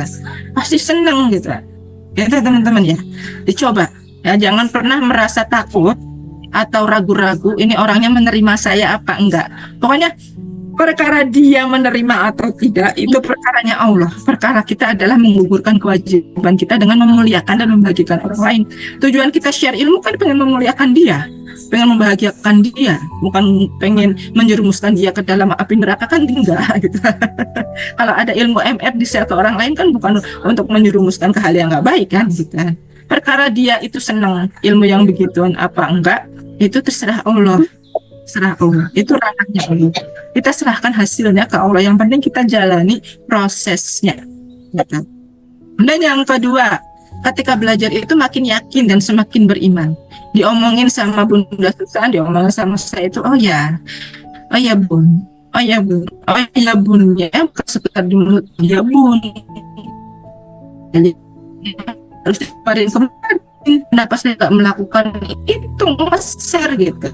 Pasti senang gitu. Ya teman-teman ya, dicoba ya, jangan pernah merasa takut atau ragu-ragu ini orangnya menerima saya apa enggak. Pokoknya perkara dia menerima atau tidak itu perkaranya Allah. Perkara kita adalah menggugurkan kewajiban kita dengan memuliakan dan membagikan orang lain. Tujuan kita share ilmu kan pengen memuliakan dia, pengen membahagiakan dia, bukan pengen menjerumuskan dia ke dalam api neraka, kan enggak gitu. Kalau ada ilmu MR di share ke orang lain kan bukan untuk menjerumuskan ke hal yang enggak baik kan gitu. Perkara dia itu senang ilmu yang begituan apa enggak, itu terserah Allah. Serah Allah, itu ranahnya Allah. Kita serahkan hasilnya ke Allah. Yang penting kita jalani prosesnya. Gitu. Dan yang kedua, ketika belajar itu makin yakin dan semakin beriman. Diomongin sama Bunda Susan, diomongin sama saya itu, oh ya Bun, oh ya Bun, oh ya Bun, ya bukan sekedar di mulut, ya Bun. Jadi harus kemarin kenapa saya nggak melakukan itu, nge-share gitu.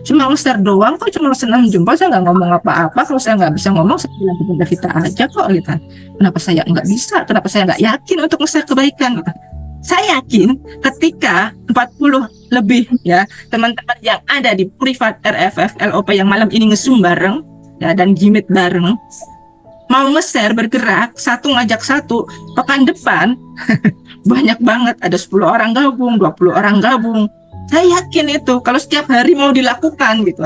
Cuma nge-share doang kok, cuma senang jumpa, saya nggak ngomong apa-apa. Kalau saya nggak bisa ngomong, saya bilang kepada kita aja kok gitu. Kenapa saya nggak bisa? Kenapa saya nggak yakin untuk nge-share kebaikan gitu? Saya yakin ketika 40 lebih ya teman-teman yang ada di privat RFF LOP yang malam ini ngesum bareng ya, dan jimit bareng, mau nge-share bergerak, satu ngajak satu, pekan depan banyak banget, ada 10 orang gabung, 20 orang gabung. Saya yakin itu kalau setiap hari mau dilakukan gitu,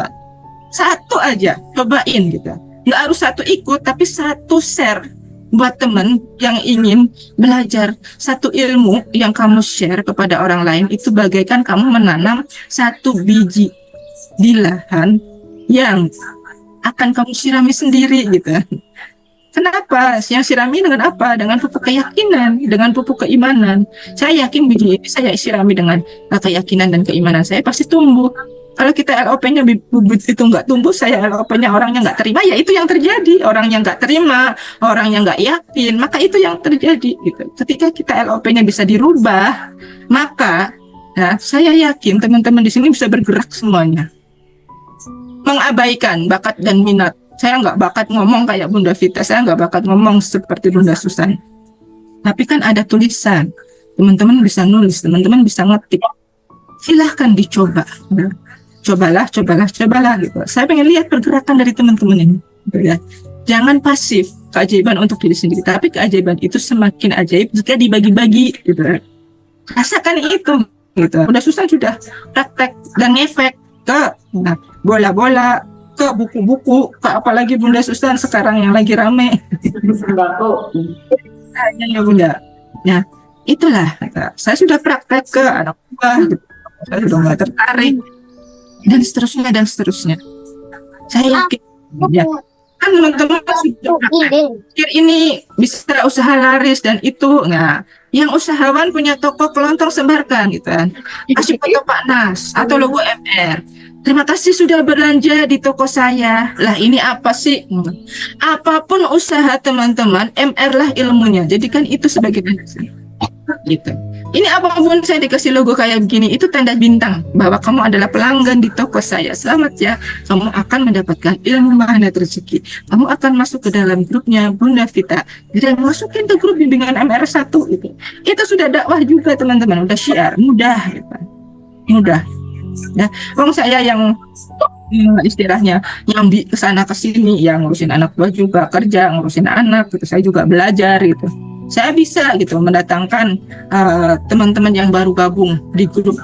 satu aja cobain gitu, nggak harus satu ikut tapi satu share buat temen yang ingin belajar. Satu ilmu yang kamu share kepada orang lain itu bagaikan kamu menanam satu biji di lahan yang akan kamu sirami sendiri gitu. Kenapa? Yang sirami dengan apa? Dengan pupuk keyakinan, dengan pupuk keimanan. Saya yakin biji ini saya sirami dengan keyakinan dan keimanan, saya pasti tumbuh. Kalau kita LOP-nya bibit itu nggak tumbuh, saya LOP-nya orangnya nggak terima, ya itu yang terjadi. Orangnya nggak terima, orangnya nggak yakin, maka itu yang terjadi gitu. Ketika kita LOP-nya bisa dirubah, maka ya, saya yakin teman-teman di sini bisa bergerak semuanya. Mengabaikan bakat dan minat. Saya nggak bakat ngomong kayak Bunda Vita, saya nggak bakat ngomong seperti Bunda Susan. Tapi kan ada tulisan, teman-teman bisa nulis, teman-teman bisa ngetik. Silahkan dicoba. Cobalah gitu. Saya pengen lihat pergerakan dari teman-teman ini. Gitu ya. Jangan pasif keajaiban untuk diri sendiri, tapi keajaiban itu semakin ajaib jika dibagi-bagi. Gitu. Rasakan itu. Gitu. Bunda Susan sudah praktek dan ngefek ke bola-bola, ke buku-buku, ke apalagi Bunda Susan sekarang yang lagi rame. Sembako. Ya Bunda. Ya, itulah. Saya sudah praktek ke anak buah. Gitu. Saya sudah nggak tertarik. Dan seterusnya. Saya yakin ya, kan teman-teman sudah pikir ini bisa usaha laris dan itu. Nah, yang usahawan punya toko kelontong sebarkan gitu kan, kasih foto Pak Nas atau logo MR, terima kasih sudah belanja di toko saya. Lah ini apa sih? Apapun usaha teman-teman, MR lah ilmunya, jadikan itu sebagai dasar gitu. Ini apapun saya dikasih logo kayak begini, itu tanda bintang bahwa kamu adalah pelanggan di toko saya. Selamat ya, kamu akan mendapatkan ilmu magnet rezeki. Kamu akan masuk ke dalam grupnya Bunda Vita dan masukin ke grup bimbingan MR1 gitu. Itu sudah dakwah juga teman-teman, udah syiar, mudah gitu. Mudah. Ya, wong saya yang istilahnya nyambi ke sana ke sini, yang ngurusin anak buah juga kerja, ngurusin anak gitu. Saya juga belajar gitu. Saya bisa gitu mendatangkan teman-teman yang baru gabung di grup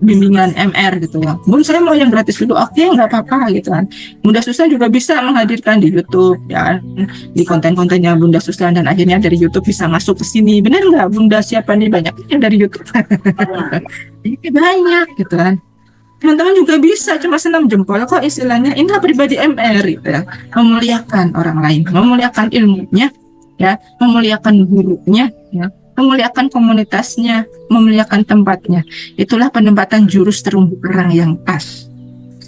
bimbingan MR gitu ya. Bun, saya mau yang gratis dulu, oke nggak apa-apa gitu kan. Bunda Susan juga bisa menghadirkan di YouTube ya, di konten-kontennya Bunda Susan, dan akhirnya dari YouTube bisa masuk ke sini. Benar nggak Bunda? Siapa nih banyaknya dari YouTube? Ini banyak gitu kan. Teman-teman juga bisa, cuma senam jempol kok istilahnya. Inilah pribadi MR gitu ya, memuliakan orang lain, memuliakan ilmunya ya, memuliakan gurunya ya, memuliakan komunitasnya, memuliakan tempatnya. Itulah penempatan jurus terumbu karang yang pas.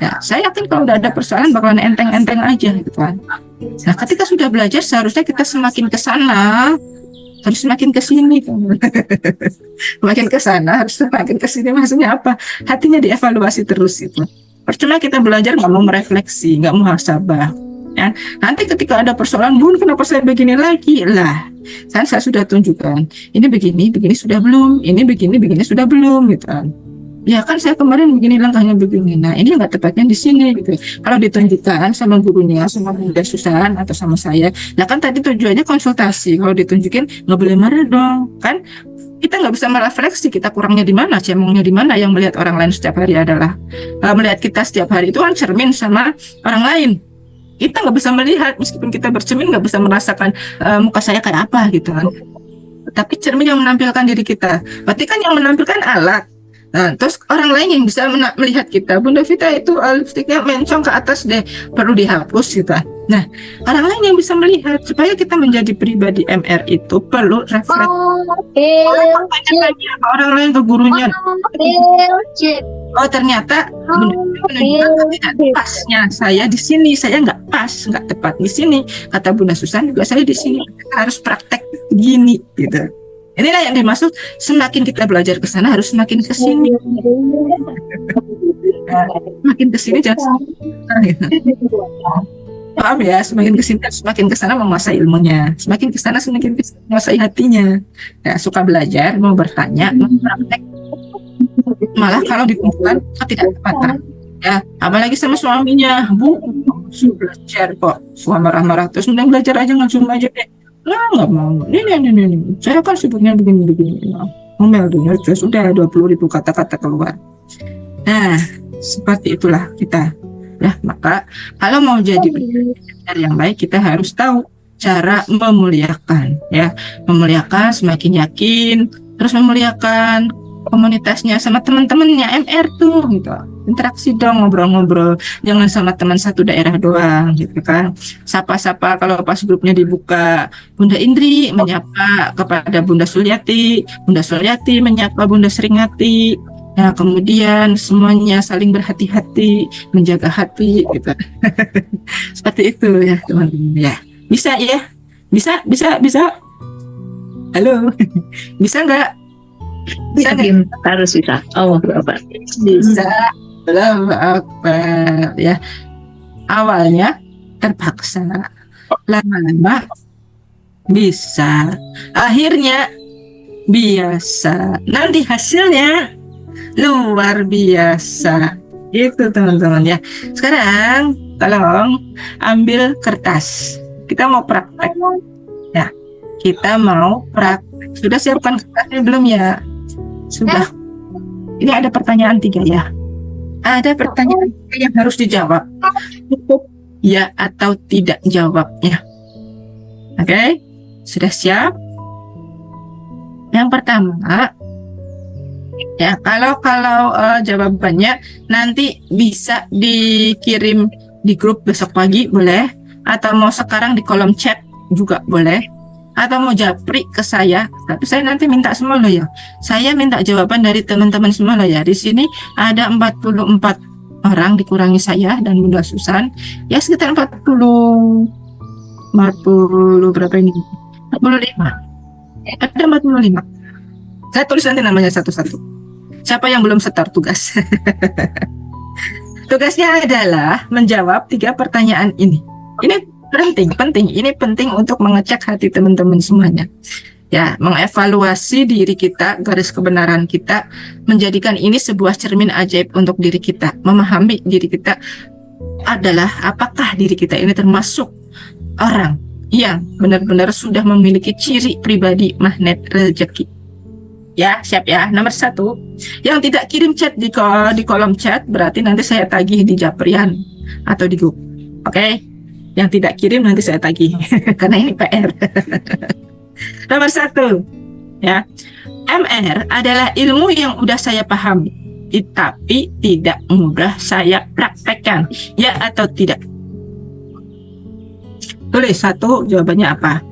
Ya, saya yakin kalau udah ada persoalan bakalan enteng-enteng aja gitu kan. Nah, ketika sudah belajar seharusnya kita semakin ke sana, harus semakin ke sini. Semakin ke sana, harus semakin ke sini. Maksudnya apa? Hatinya dievaluasi terus itu. Percuma kita belajar nggak mau merefleksi, nggak mau muhasabah. Ya, nanti ketika ada persoalan, Bun, kenapa saya begini lagi? Lah, kan saya sudah tunjukkan, ini begini sudah belum, ini begini sudah belum, gitu kan. Ya kan saya kemarin begini langkahnya begini. Nah, ini nggak tepatnya di sini, gitu. Kalau ditunjukkan sama gurunya, sama Bunda Susan atau sama saya, nah kan tadi tujuannya konsultasi. Kalau ditunjukin, nggak boleh marah dong, kan? Kita nggak bisa merefleksi kita kurangnya di mana, cemongnya di mana. Yang melihat orang lain setiap hari adalah melihat kita setiap hari itu kan cermin sama orang lain. Kita nggak bisa melihat, meskipun kita bercermin nggak bisa merasakan muka saya kayak apa gitu kan. Tapi cermin yang menampilkan diri kita. Berarti kan yang menampilkan alat. Nah, terus orang lain yang bisa melihat kita. Bunda Vita itu lipstiknya mencong ke atas deh, perlu dihapus gitu. Nah, orang lain yang bisa melihat. Supaya kita menjadi pribadi MR itu perlu refleksi. Orang lain ke gurunya. Oh ternyata Bunda menunjukkan tidak pasnya saya di sini, saya nggak pas, nggak tepat di sini. Kata Bunda Susan juga saya di sini harus praktek begini gitu. Inilah yang dimaksud semakin kita belajar ke sana harus semakin ke sini. Semakin ke sini jangan gitu. Paham ya, semakin ke sini semakin ke sana menguasai ilmunya, semakin ke sana semakin menguasai hatinya. Ya, suka belajar, mau bertanya, mau praktek. Malah kalau dikumpulkan tidak tepat. Ya, apalagi sama suaminya, Bu, belajar kok, suami marah-marah terus mending belajar aja langsung aja deh. Lah nggak mau, ini, saya kan sibuknya begini. Nah, ngomel dunia terus udah 20.000 kata-kata keluar. Nah, seperti itulah kita. Ya, maka kalau mau jadi pendengar yang baik, kita harus tahu cara memuliakan, ya, memuliakan semakin yakin, terus memuliakan komunitasnya sama teman-temannya MR tuh, gitu. Interaksi dong, ngobrol-ngobrol, jangan sama teman satu daerah doang, gitu kan. Sapa-sapa kalau pas grupnya dibuka, Bunda Indri menyapa kepada Bunda Sulyati menyapa Bunda Seringati. Nah, kemudian semuanya saling berhati-hati, menjaga hati, gitu. Seperti itu ya, teman-teman ya. Bisa ya? Bisa. Halo, bisa nggak? Bisa nggak? Harus bisa. Allah Akbar. Bisa. Allahu Akbar ya. Awalnya terpaksa, lama-lama bisa, akhirnya biasa, nanti hasilnya luar biasa. Itu teman-teman ya. Sekarang tolong ambil kertas. Kita mau praktek. Ya, kita mau praktek. Sudah siapkan kertasnya belum ya? Sudah. Ini ada pertanyaan 3 ya. Ada pertanyaan yang harus dijawab. Cukup ya atau tidak jawabnya. Oke, sudah siap? Yang pertama, ya kalau jawabannya nanti bisa dikirim di grup besok pagi boleh, atau mau sekarang di kolom chat juga boleh, atau mau japri ke saya. Tapi saya nanti minta semua loh ya. Saya minta jawaban dari teman-teman semua loh ya. Di sini ada 44 orang dikurangi saya dan Bunda Susan. Ya sekitar 40 berapa ini? 45. Ada 45. Saya tulis nanti namanya satu-satu. Siapa yang belum setor tugas? Tugasnya adalah menjawab 3 pertanyaan ini. Ini penting. Ini penting untuk mengecek hati teman-teman semuanya. Ya, mengevaluasi diri kita, garis kebenaran kita, menjadikan ini sebuah cermin ajaib untuk diri kita. Memahami diri kita adalah apakah diri kita ini termasuk orang yang benar-benar sudah memiliki ciri pribadi magnet rezeki. Ya, siap ya. Nomor 1, yang tidak kirim chat di kolom chat berarti nanti saya tagih di Japrian atau di grup. Oke? Yang tidak kirim nanti saya tagih karena ini PR. Nomor 1 ya, MR adalah ilmu yang udah saya pahami tapi tidak mudah saya praktekkan, ya atau tidak? Tulis 1 jawabannya apa.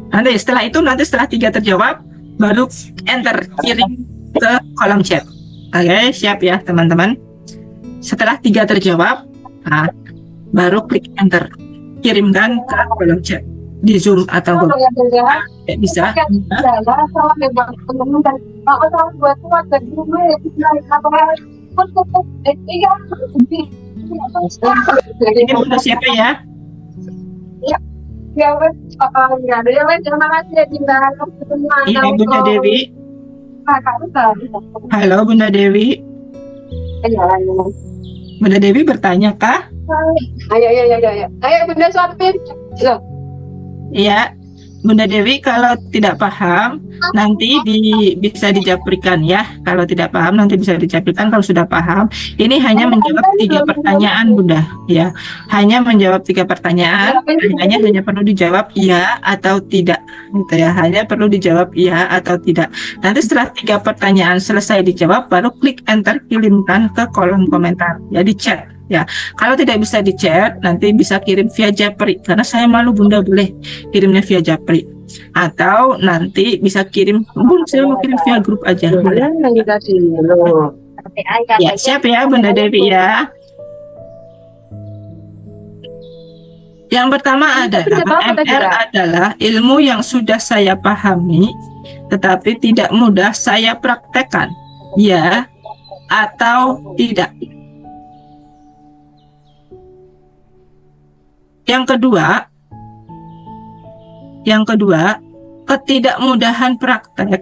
Nanti setelah 3 terjawab baru enter kirim ke kolom chat. Oke, siap ya teman-teman. Setelah 3 terjawab, nah, baru klik enter, kirimkan ke kolom chat di Zoom atau Google. Ya, bisa. Ini udah siapa ya? Ini Bunda Dewi. Halo Bunda Dewi. Bunda Dewi bertanya kah? Ayo Bunda suapin. Iya, Bunda Dewi kalau tidak paham nanti bisa dijaprikan ya. Kalau tidak paham nanti bisa dijaprikan. Kalau sudah paham, ini hanya menjawab 3 pertanyaan Bunda ya. Hanya menjawab 3 pertanyaan. Hanya perlu dijawab iya atau tidak gitu ya. Hanya perlu dijawab iya atau tidak. Nanti setelah 3 pertanyaan selesai dijawab, baru klik enter, kirimkan ke kolom komentar ya, di chat. Ya, kalau tidak bisa di chat, nanti bisa kirim via Japri. Karena saya malu Bunda boleh kirimnya via Japri. Atau nanti bisa kirim, Bun, saya mau kirim via grup aja. Boleh. Ya, siap ya Bunda Dewi ya. Yang pertama adalah MR adalah ilmu yang sudah saya pahami, tetapi tidak mudah saya praktekkan. Ya atau tidak? Yang kedua, ketidakmudahan praktek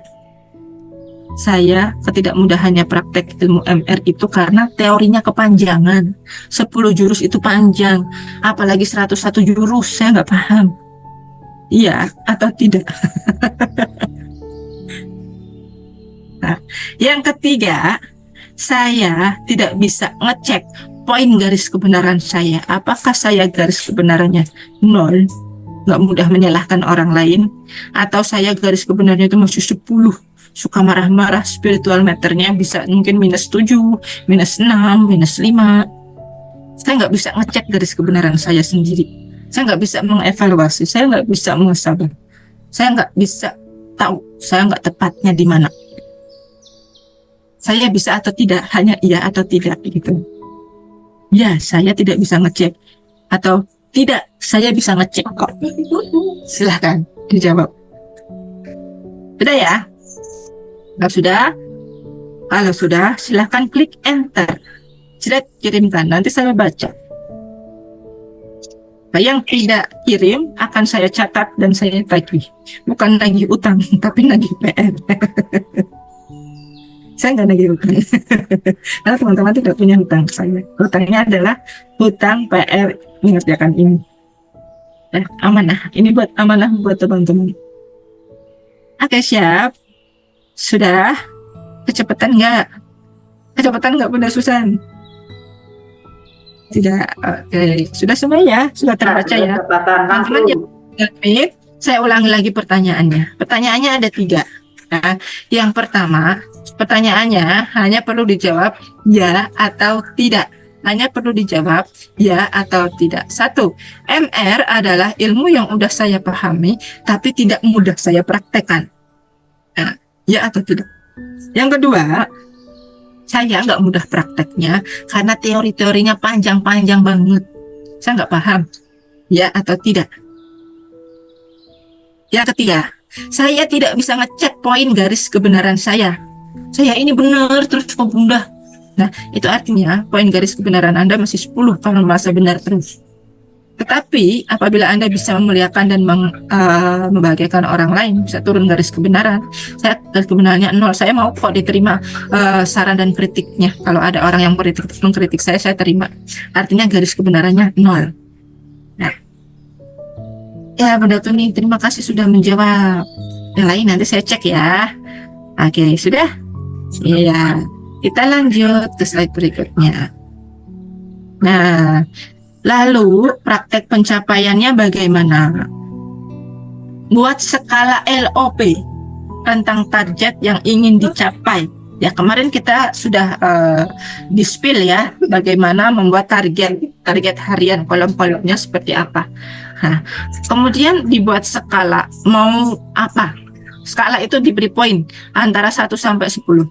saya ketidakmudahannya praktek ilmu MR itu karena teorinya kepanjangan. 10 jurus itu panjang, apalagi 101 jurus, saya nggak paham. Iya atau tidak? Nah, yang ketiga, saya tidak bisa ngecek poin garis kebenaran saya. Apakah saya garis kebenarannya 0, nggak mudah menyalahkan orang lain, atau saya garis kebenarannya itu masih 10, suka marah-marah, spiritual meternya bisa mungkin -7, -6, -5. Saya nggak bisa ngecek garis kebenaran saya sendiri. Saya nggak bisa mengevaluasi, saya nggak bisa muhasabah, saya nggak bisa tahu saya nggak tepatnya di mana. Saya bisa atau tidak, hanya iya atau tidak gitu. Ya, saya tidak bisa ngecek, atau tidak, saya bisa ngecek kok. Silahkan dijawab. Sudah ya? Kalau sudah, silahkan klik enter. Silakan kirimkan, nanti saya baca. Yang tidak kirim akan saya catat dan saya tagih. Bukan lagi utang, tapi lagi PR. Saya nggak nagih utang. Karena teman-teman tidak punya hutang ke saya. Hutangnya adalah hutang PR mengerjakan ini. Amanah. Ini buat amanah buat teman-teman. Oke, siap. Sudah? Kecepatan nggak? Kecepatan nggak, Bunda Susan? Tidak. Oke. Sudah semua ya? Sudah terbaca ya? Teman-teman yang saya ulangi lagi pertanyaannya. Pertanyaannya ada 3. Nah, yang pertama, pertanyaannya hanya perlu dijawab ya atau tidak. Hanya perlu dijawab ya atau tidak. 1. MR adalah ilmu yang udah saya pahami, tapi tidak mudah saya praktekkan. Nah, ya atau tidak. Yang kedua, saya nggak mudah prakteknya karena teori-teorinya panjang-panjang banget. Saya nggak paham. Ya atau tidak. Yang ketiga, saya tidak bisa ngecek poin garis kebenaran saya. Saya ini benar terus kok Bunda. Nah, itu artinya poin garis kebenaran Anda masih 10 kalau merasa benar terus. Tetapi apabila Anda bisa memuliakan dan membahagiakan orang lain, bisa turun garis kebenaran. Saya garis kebenarannya 0, saya mau kok diterima saran dan kritiknya. Kalau ada orang yang mengkritik saya terima. Artinya garis kebenarannya 0. Nah, ya Bunda Tuni, terima kasih sudah menjawab. Yang lain nanti saya cek ya. Oke, sudah? Iya, kita lanjut ke slide berikutnya. Nah, lalu praktek pencapaiannya bagaimana? Buat skala LOP tentang target yang ingin dicapai. Ya, kemarin kita sudah di-spill ya, bagaimana membuat target harian, kolom-kolomnya seperti apa. Nah, kemudian dibuat skala, mau apa? Skala itu diberi poin antara 1 sampai 10.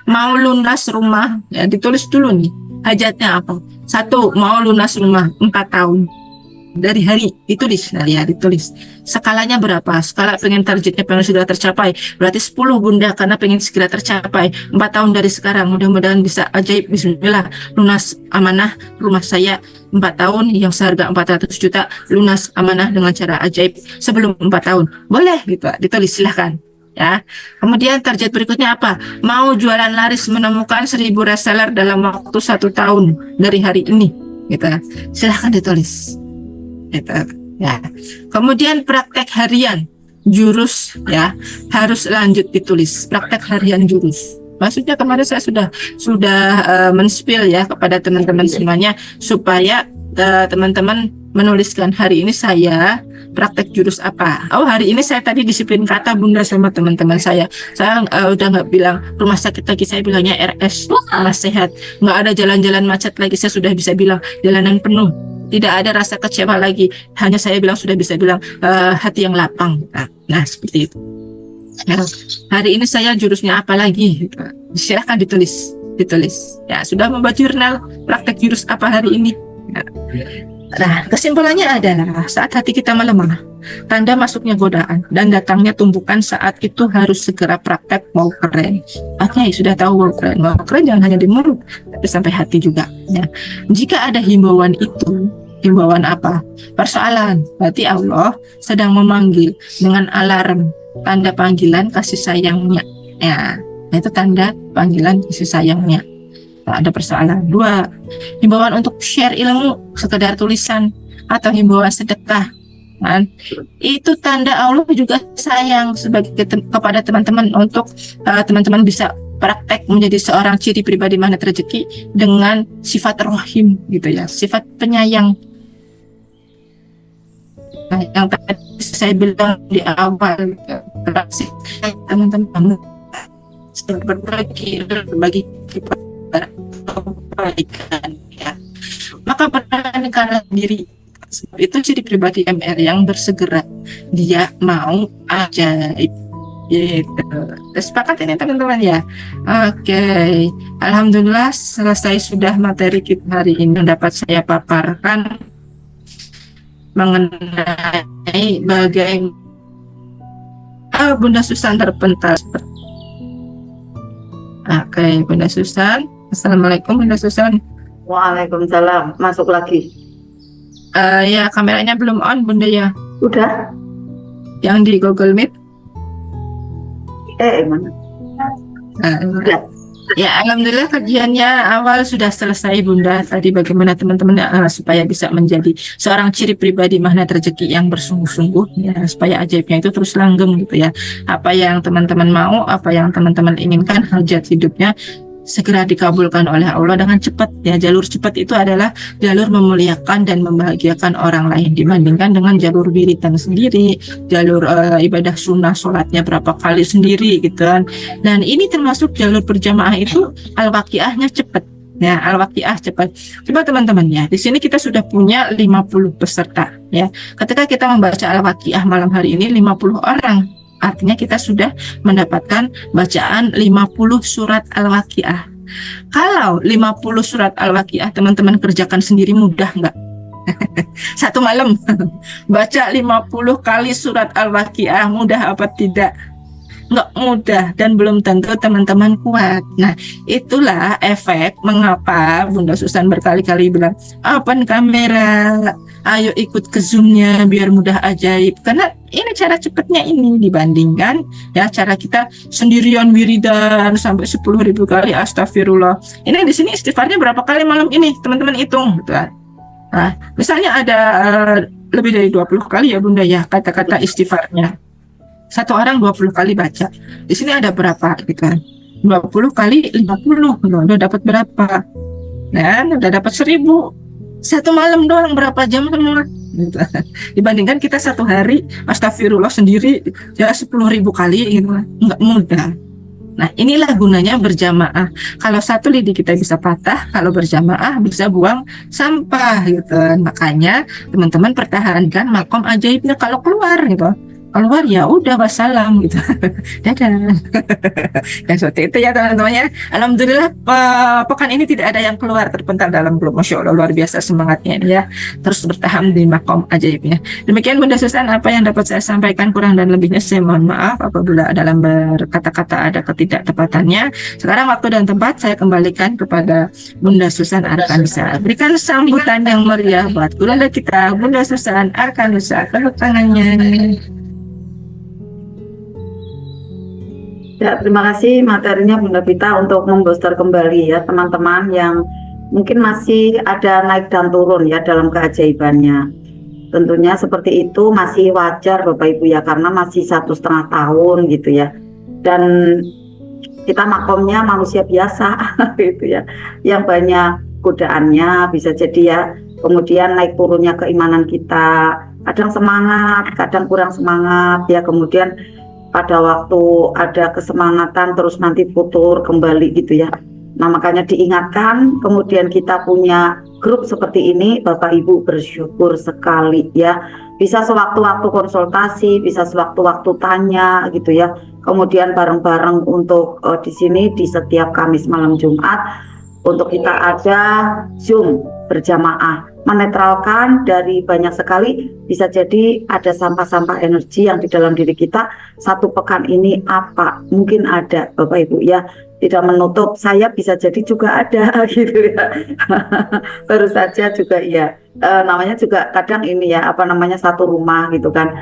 Mau lunas rumah, ya ditulis dulu nih, hajatnya apa? 1, mau lunas rumah 4 tahun. Dari hari ditulis, nah ya ditulis. Skalanya berapa? Skala pengen targetnya pengen sudah tercapai, berarti 10 Bunda karena pengen segera tercapai. 4 tahun dari sekarang, mudah-mudahan bisa ajaib. Bismillah, lunas amanah rumah saya 4 tahun yang seharga 400 juta, lunas amanah dengan cara ajaib sebelum 4 tahun. Boleh gitu, ditulis silahkan. Ya, kemudian target berikutnya apa? Mau jualan laris menemukan 1000 reseller dalam waktu 1 tahun dari hari ini, gitu. Silahkan ditulis. Gitu. Ya. Kemudian praktek harian jurus ya harus lanjut ditulis. Praktek harian jurus. Maksudnya kemarin saya sudah men-spill ya kepada teman-teman semuanya supaya teman-teman menuliskan hari ini saya praktek jurus apa. Oh, hari ini saya tadi disiplin kata Bunda sama teman-teman saya. Saya udah nggak bilang rumah sakit lagi, saya bilangnya RS, rumah sehat. Nggak ada jalan-jalan macet lagi, saya sudah bisa bilang jalanan penuh. Tidak ada rasa kecewa lagi. Hanya saya bilang sudah bisa bilang hati yang lapang. Nah seperti itu. Nah, hari ini saya jurusnya apa lagi? Silahkan ditulis. Ya, sudah membuat jurnal praktek jurus apa hari ini. Nah, kesimpulannya adalah saat hati kita melemah, tanda masuknya godaan dan datangnya tumpukan, saat itu harus segera praktek mau keren. Oke, sudah tahu mau keren jangan hanya di mulut, tapi sampai hati juga. Ya. Jika ada himbauan itu, himbauan apa? Persoalan, berarti Allah sedang memanggil dengan alarm, tanda panggilan kasih sayangnya. Ya. Nah, itu tanda panggilan kasih sayangnya. Tak ada persoalan. 2, himbauan untuk share ilmu, sekedar tulisan atau himbauan sedekah. Kan? Itu tanda Allah juga sayang kepada teman-teman untuk teman-teman bisa praktek menjadi seorang ciri pribadi magnet rezeki dengan sifat rohim gitu ya, sifat penyayang. Nah, yang tadi saya bilang di awal, teman-teman berbagi kebaikan ya, maka perhatikan diri. Itu ciri pribadi MR yang bersegera, dia mau ajaib gitu. Sepakat ini teman-teman ya. Oke, alhamdulillah selesai sudah materi kita hari ini dapat saya paparkan mengenai bagaimana Bunda Susan terpental. Oke, Bunda Susan. Assalamualaikum Bunda Susan. Waalaikumsalam. Masuk lagi. Ya, kameranya belum on Bunda ya. Udah? Yang di Google Meet. Mana? Udah. Ya, alhamdulillah kajiannya awal sudah selesai Bunda. Tadi bagaimana teman-teman supaya bisa menjadi seorang ciri pribadi magnet rezeki yang bersungguh-sungguh ya, supaya ajaibnya itu terus langgeng gitu ya. Apa yang teman-teman mau, apa yang teman-teman inginkan, hajat hidupnya segera dikabulkan oleh Allah dengan cepat ya. Jalur cepat itu adalah jalur memuliakan dan membahagiakan orang lain dibandingkan dengan jalur wiridan sendiri, jalur ibadah sunnah sholatnya berapa kali sendiri gitu kan. Dan ini termasuk jalur berjamaah itu al-waqiahnya cepat ya, al-waqiah cepat. Coba teman-teman ya, di sini kita sudah punya 50 peserta ya. Ketika kita membaca al-waqiah malam hari ini 50 orang, artinya kita sudah mendapatkan bacaan 50 surat Al-Waqiah. Kalau 50 surat Al-Waqiah teman-teman kerjakan sendiri mudah nggak? Satu malam baca 50 kali surat Al-Waqiah mudah apa tidak? Nggak mudah dan belum tentu teman-teman kuat. Nah, itulah efek mengapa Bunda Susan berkali-kali bilang open kamera, ayo ikut ke Zoom-nya biar mudah ajaib. Karena ini cara cepatnya ini dibandingkan ya cara kita sendirian wiridan sampai 10.000 kali astagfirullah. Ini di sini istighfarnya berapa kali malam ini teman-teman hitung gitu kan. Nah, misalnya ada lebih dari 20 kali ya Bunda ya kata-kata istighfarnya. Satu orang 20 kali baca. Di sini ada berapa gitu kan? 20 kali 50. Udah dapat berapa? Nah, udah dapat 1.000. Satu malam doang berapa jam semua? Gitu. Dibandingkan kita satu hari astagfirullah sendiri ya 10.000 kali gitu. Enggak mudah. Nah, inilah gunanya berjamaah. Kalau satu lidi kita bisa patah, kalau berjamaah bisa buang sampah gitu. Makanya teman-teman pertahankan makom ajaibnya kalau keluar gitu. Keluar ya udah wassalam gitu. Dadah. Dan seperti itu ya teman-teman ya. Alhamdulillah pekan ini tidak ada yang keluar terpental dalam grup. Masya Allah luar biasa semangatnya ini ya. Terus bertahan di makom ajaibnya. Demikian Bunda Susan apa yang dapat saya sampaikan, kurang dan lebihnya saya mohon maaf apabila dalam berkata-kata ada ketidaktepatannya. Sekarang waktu dan tempat saya kembalikan kepada Bunda Susan Arkanisa. Berikan sambutan yang meriah buat gurunda kita Bunda Susan Arkanisa. Tepuk tangannya. Ya, terima kasih materinya Bunda Vita untuk membooster kembali ya teman-teman yang mungkin masih ada naik dan turun ya dalam keajaibannya. Tentunya seperti itu masih wajar Bapak Ibu ya karena masih 1,5 tahun gitu ya. Dan kita makomnya manusia biasa gitu ya. Yang banyak godaannya bisa jadi ya. Kemudian naik turunnya keimanan kita. Kadang semangat, kadang kurang semangat ya. Kemudian pada waktu ada kesemangatan terus nanti futur kembali gitu ya. Nah makanya diingatkan, kemudian kita punya grup seperti ini, Bapak Ibu bersyukur sekali ya. Bisa sewaktu-waktu konsultasi, bisa sewaktu-waktu tanya gitu ya. Kemudian bareng-bareng untuk di sini di setiap Kamis malam Jumat untuk kita ada Zoom berjamaah. Menetralkan dari banyak sekali, bisa jadi ada sampah-sampah energi yang di dalam diri kita. Satu pekan ini apa mungkin ada Bapak Ibu ya, tidak menutup saya bisa jadi juga ada gitu ya. Baru saja juga ya namanya juga kadang ini ya apa namanya satu rumah gitu kan.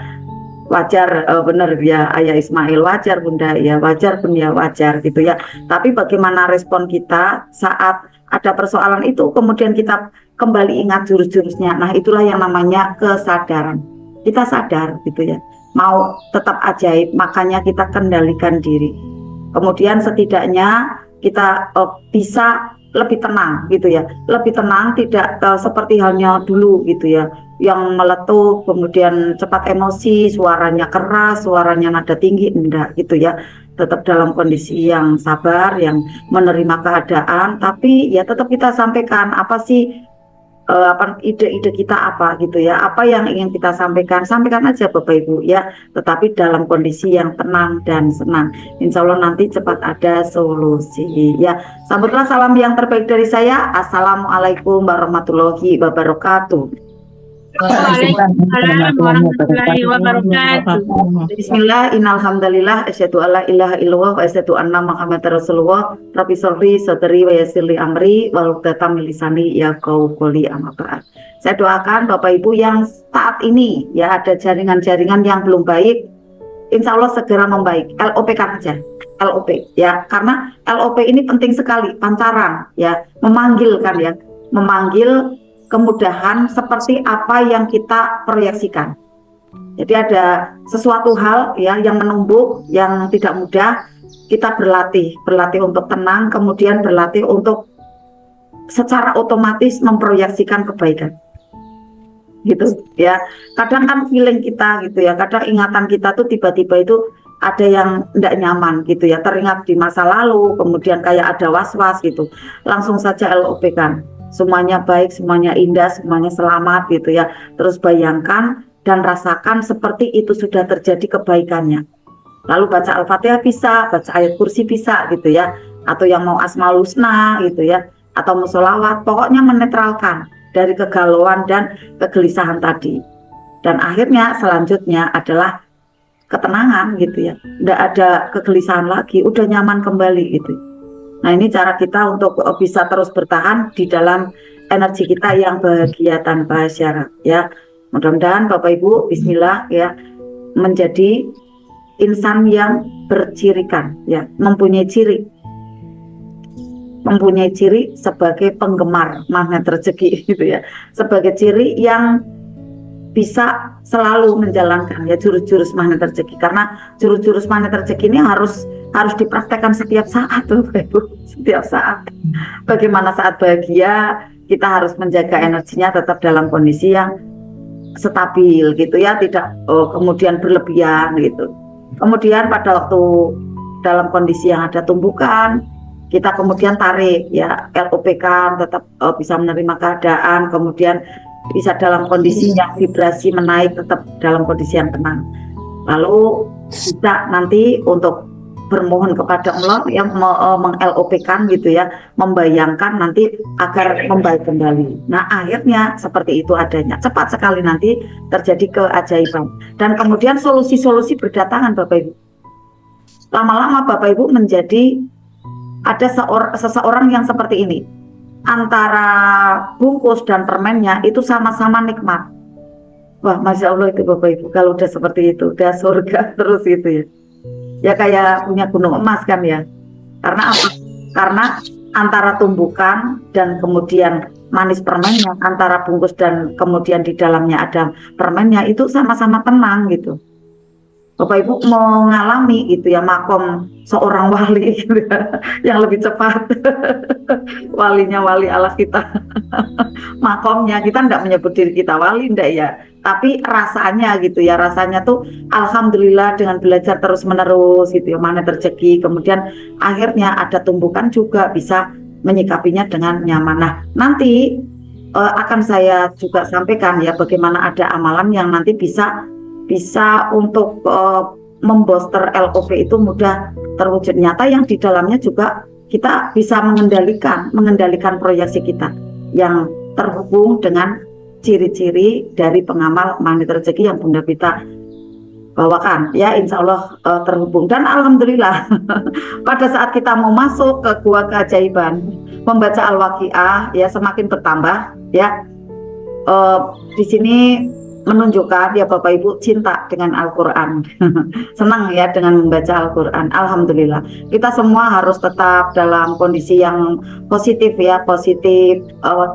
wajar, benar ya Ayah Ismail, wajar Bunda ya, wajar Bun ya, wajar gitu ya. Tapi bagaimana respon kita saat ada persoalan itu, kemudian kita kembali ingat jurus-jurusnya. Nah itulah yang namanya kesadaran. Kita sadar gitu ya, mau tetap ajaib, makanya kita kendalikan diri. Kemudian setidaknya kita bisa lebih tenang gitu ya, lebih tenang, tidak seperti halnya dulu gitu ya, yang meletup, kemudian cepat emosi, suaranya keras, suaranya nada tinggi, enggak gitu ya. Tetap dalam kondisi yang sabar, yang menerima keadaan, tapi ya tetap kita sampaikan apa sih ide-ide kita apa gitu ya, apa yang ingin kita sampaikan, sampaikan aja Bapak Ibu ya, tetapi dalam kondisi yang tenang dan senang. Insya Allah nanti cepat ada solusi ya. Sambutlah salam yang terbaik dari saya. Assalamualaikum warahmatullahi wabarakatuh. Waalaikumsalam warahmatullahi wabarakatuh. Bismillah, innalhamdalillah, asyhadu alla ilaha illallah wa asyhadu anna Muhammadar Rasulullah. Rabbi sholli sadri wa yassirli amri wahlul min lisani yafqahu qawli, amma ba'd. Saya doakan Bapak Ibu yang saat ini ya ada jaringan-jaringan yang belum baik, insya Allah segera membaik. LOP kan aja, LOP ya, karena LOP ini penting sekali, pancaran ya, memanggilkan ya, memanggil kemudahan seperti apa yang kita proyeksikan. Jadi ada sesuatu hal ya yang menumbuk, yang tidak mudah, kita berlatih untuk tenang, kemudian berlatih untuk secara otomatis memproyeksikan kebaikan. Gitu ya. Kadang kan feeling kita gitu ya, kadang ingatan kita tuh tiba-tiba itu ada yang tidak nyaman gitu ya, teringat di masa lalu, kemudian kayak ada was-was gitu. Langsung saja LOP kan. Semuanya baik, semuanya indah, semuanya selamat gitu ya. Terus bayangkan dan rasakan seperti itu sudah terjadi kebaikannya. Lalu baca Al-Fatihah bisa, baca ayat kursi bisa gitu ya. Atau yang mau Asmaul Husna gitu ya, atau musholawat, pokoknya menetralkan dari kegalauan dan kegelisahan tadi. Dan akhirnya selanjutnya adalah ketenangan gitu ya. Tidak ada kegelisahan lagi, udah nyaman kembali gitu. Nah ini cara kita untuk bisa terus bertahan di dalam energi kita yang bahagia tanpa syarat ya. Mudah-mudahan Bapak Ibu bismillah ya, menjadi insan yang bercirikan ya, mempunyai ciri sebagai penggemar magnet rezeki gitu ya, sebagai ciri yang bisa selalu menjalankan ya jurus-jurus magnet rezeki, karena jurus-jurus magnet rezeki ini harus dipraktekkan setiap saat tuh, setiap saat. Bagaimana saat bahagia kita harus menjaga energinya tetap dalam kondisi yang stabil gitu ya, tidak kemudian berlebihan gitu. Kemudian pada waktu dalam kondisi yang ada tumbukan, kita kemudian tarik ya, LOP kan tetap bisa menerima keadaan, kemudian bisa dalam kondisi yang vibrasi menaik, tetap dalam kondisi yang tenang. Lalu bisa nanti untuk bermohon kepada Allah yang meng-LOP-kan gitu ya, membayangkan nanti agar membaik kembali. Nah akhirnya seperti itu adanya, cepat sekali nanti terjadi keajaiban. Dan kemudian solusi-solusi berdatangan Bapak Ibu. Lama-lama Bapak Ibu menjadi ada seseorang yang seperti ini. Antara bungkus dan permennya itu sama-sama nikmat. Wah, Masya Allah itu Bapak Ibu, kalau udah seperti itu, udah surga terus gitu ya. Ya kayak punya gunung emas kan ya. Karena apa? Karena antara tumbukan dan kemudian manis permennya, antara bungkus dan kemudian di dalamnya ada permennya, itu sama-sama tenang gitu. Bapak Ibu mau ngalami gitu ya makom seorang wali gitu ya, yang lebih cepat. Walinya wali Allah kita. Makomnya kita enggak menyebut diri kita wali enggak ya, tapi rasanya gitu ya, rasanya tuh alhamdulillah dengan belajar terus menerus gitu ya, magnet rezeki, kemudian akhirnya ada tumbukan juga bisa menyikapinya dengan nyaman. Nah nanti akan saya juga sampaikan ya bagaimana ada amalan yang nanti bisa untuk membooster LOP itu mudah terwujud nyata, yang di dalamnya juga kita bisa mengendalikan proyeksi kita yang terhubung dengan ciri-ciri dari pengamal magnet rezeki yang Bunda Pita bawakan ya, insya Allah terhubung. Dan alhamdulillah pada saat kita mau masuk ke gua keajaiban membaca Al-Waqiah ya, semakin bertambah ya. Di sini menunjukkan ya Bapak Ibu cinta dengan Al-Quran. Senang ya dengan membaca Al-Quran. Alhamdulillah. Kita semua harus tetap dalam kondisi yang positif ya, positif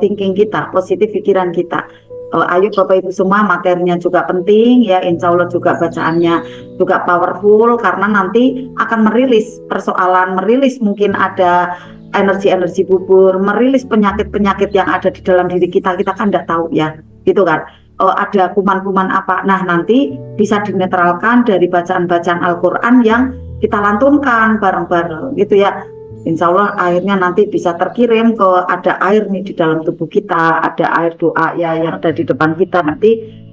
thinking kita, positif pikiran kita. Ayo Bapak Ibu semua, materinya juga penting ya, insya Allah juga bacaannya juga powerful, karena nanti akan merilis persoalan, merilis mungkin ada energi-energi bubur, merilis penyakit-penyakit yang ada di dalam diri kita kan tidak tahu ya, gitu kan. Ada kuman-kuman apa, nah nanti bisa dinetralkan dari bacaan-bacaan Al-Quran yang kita lantunkan bareng-bareng gitu ya. Insya Allah airnya nanti bisa terkirim ke, ada air nih di dalam tubuh kita, ada air doa ya yang ada di depan kita, nanti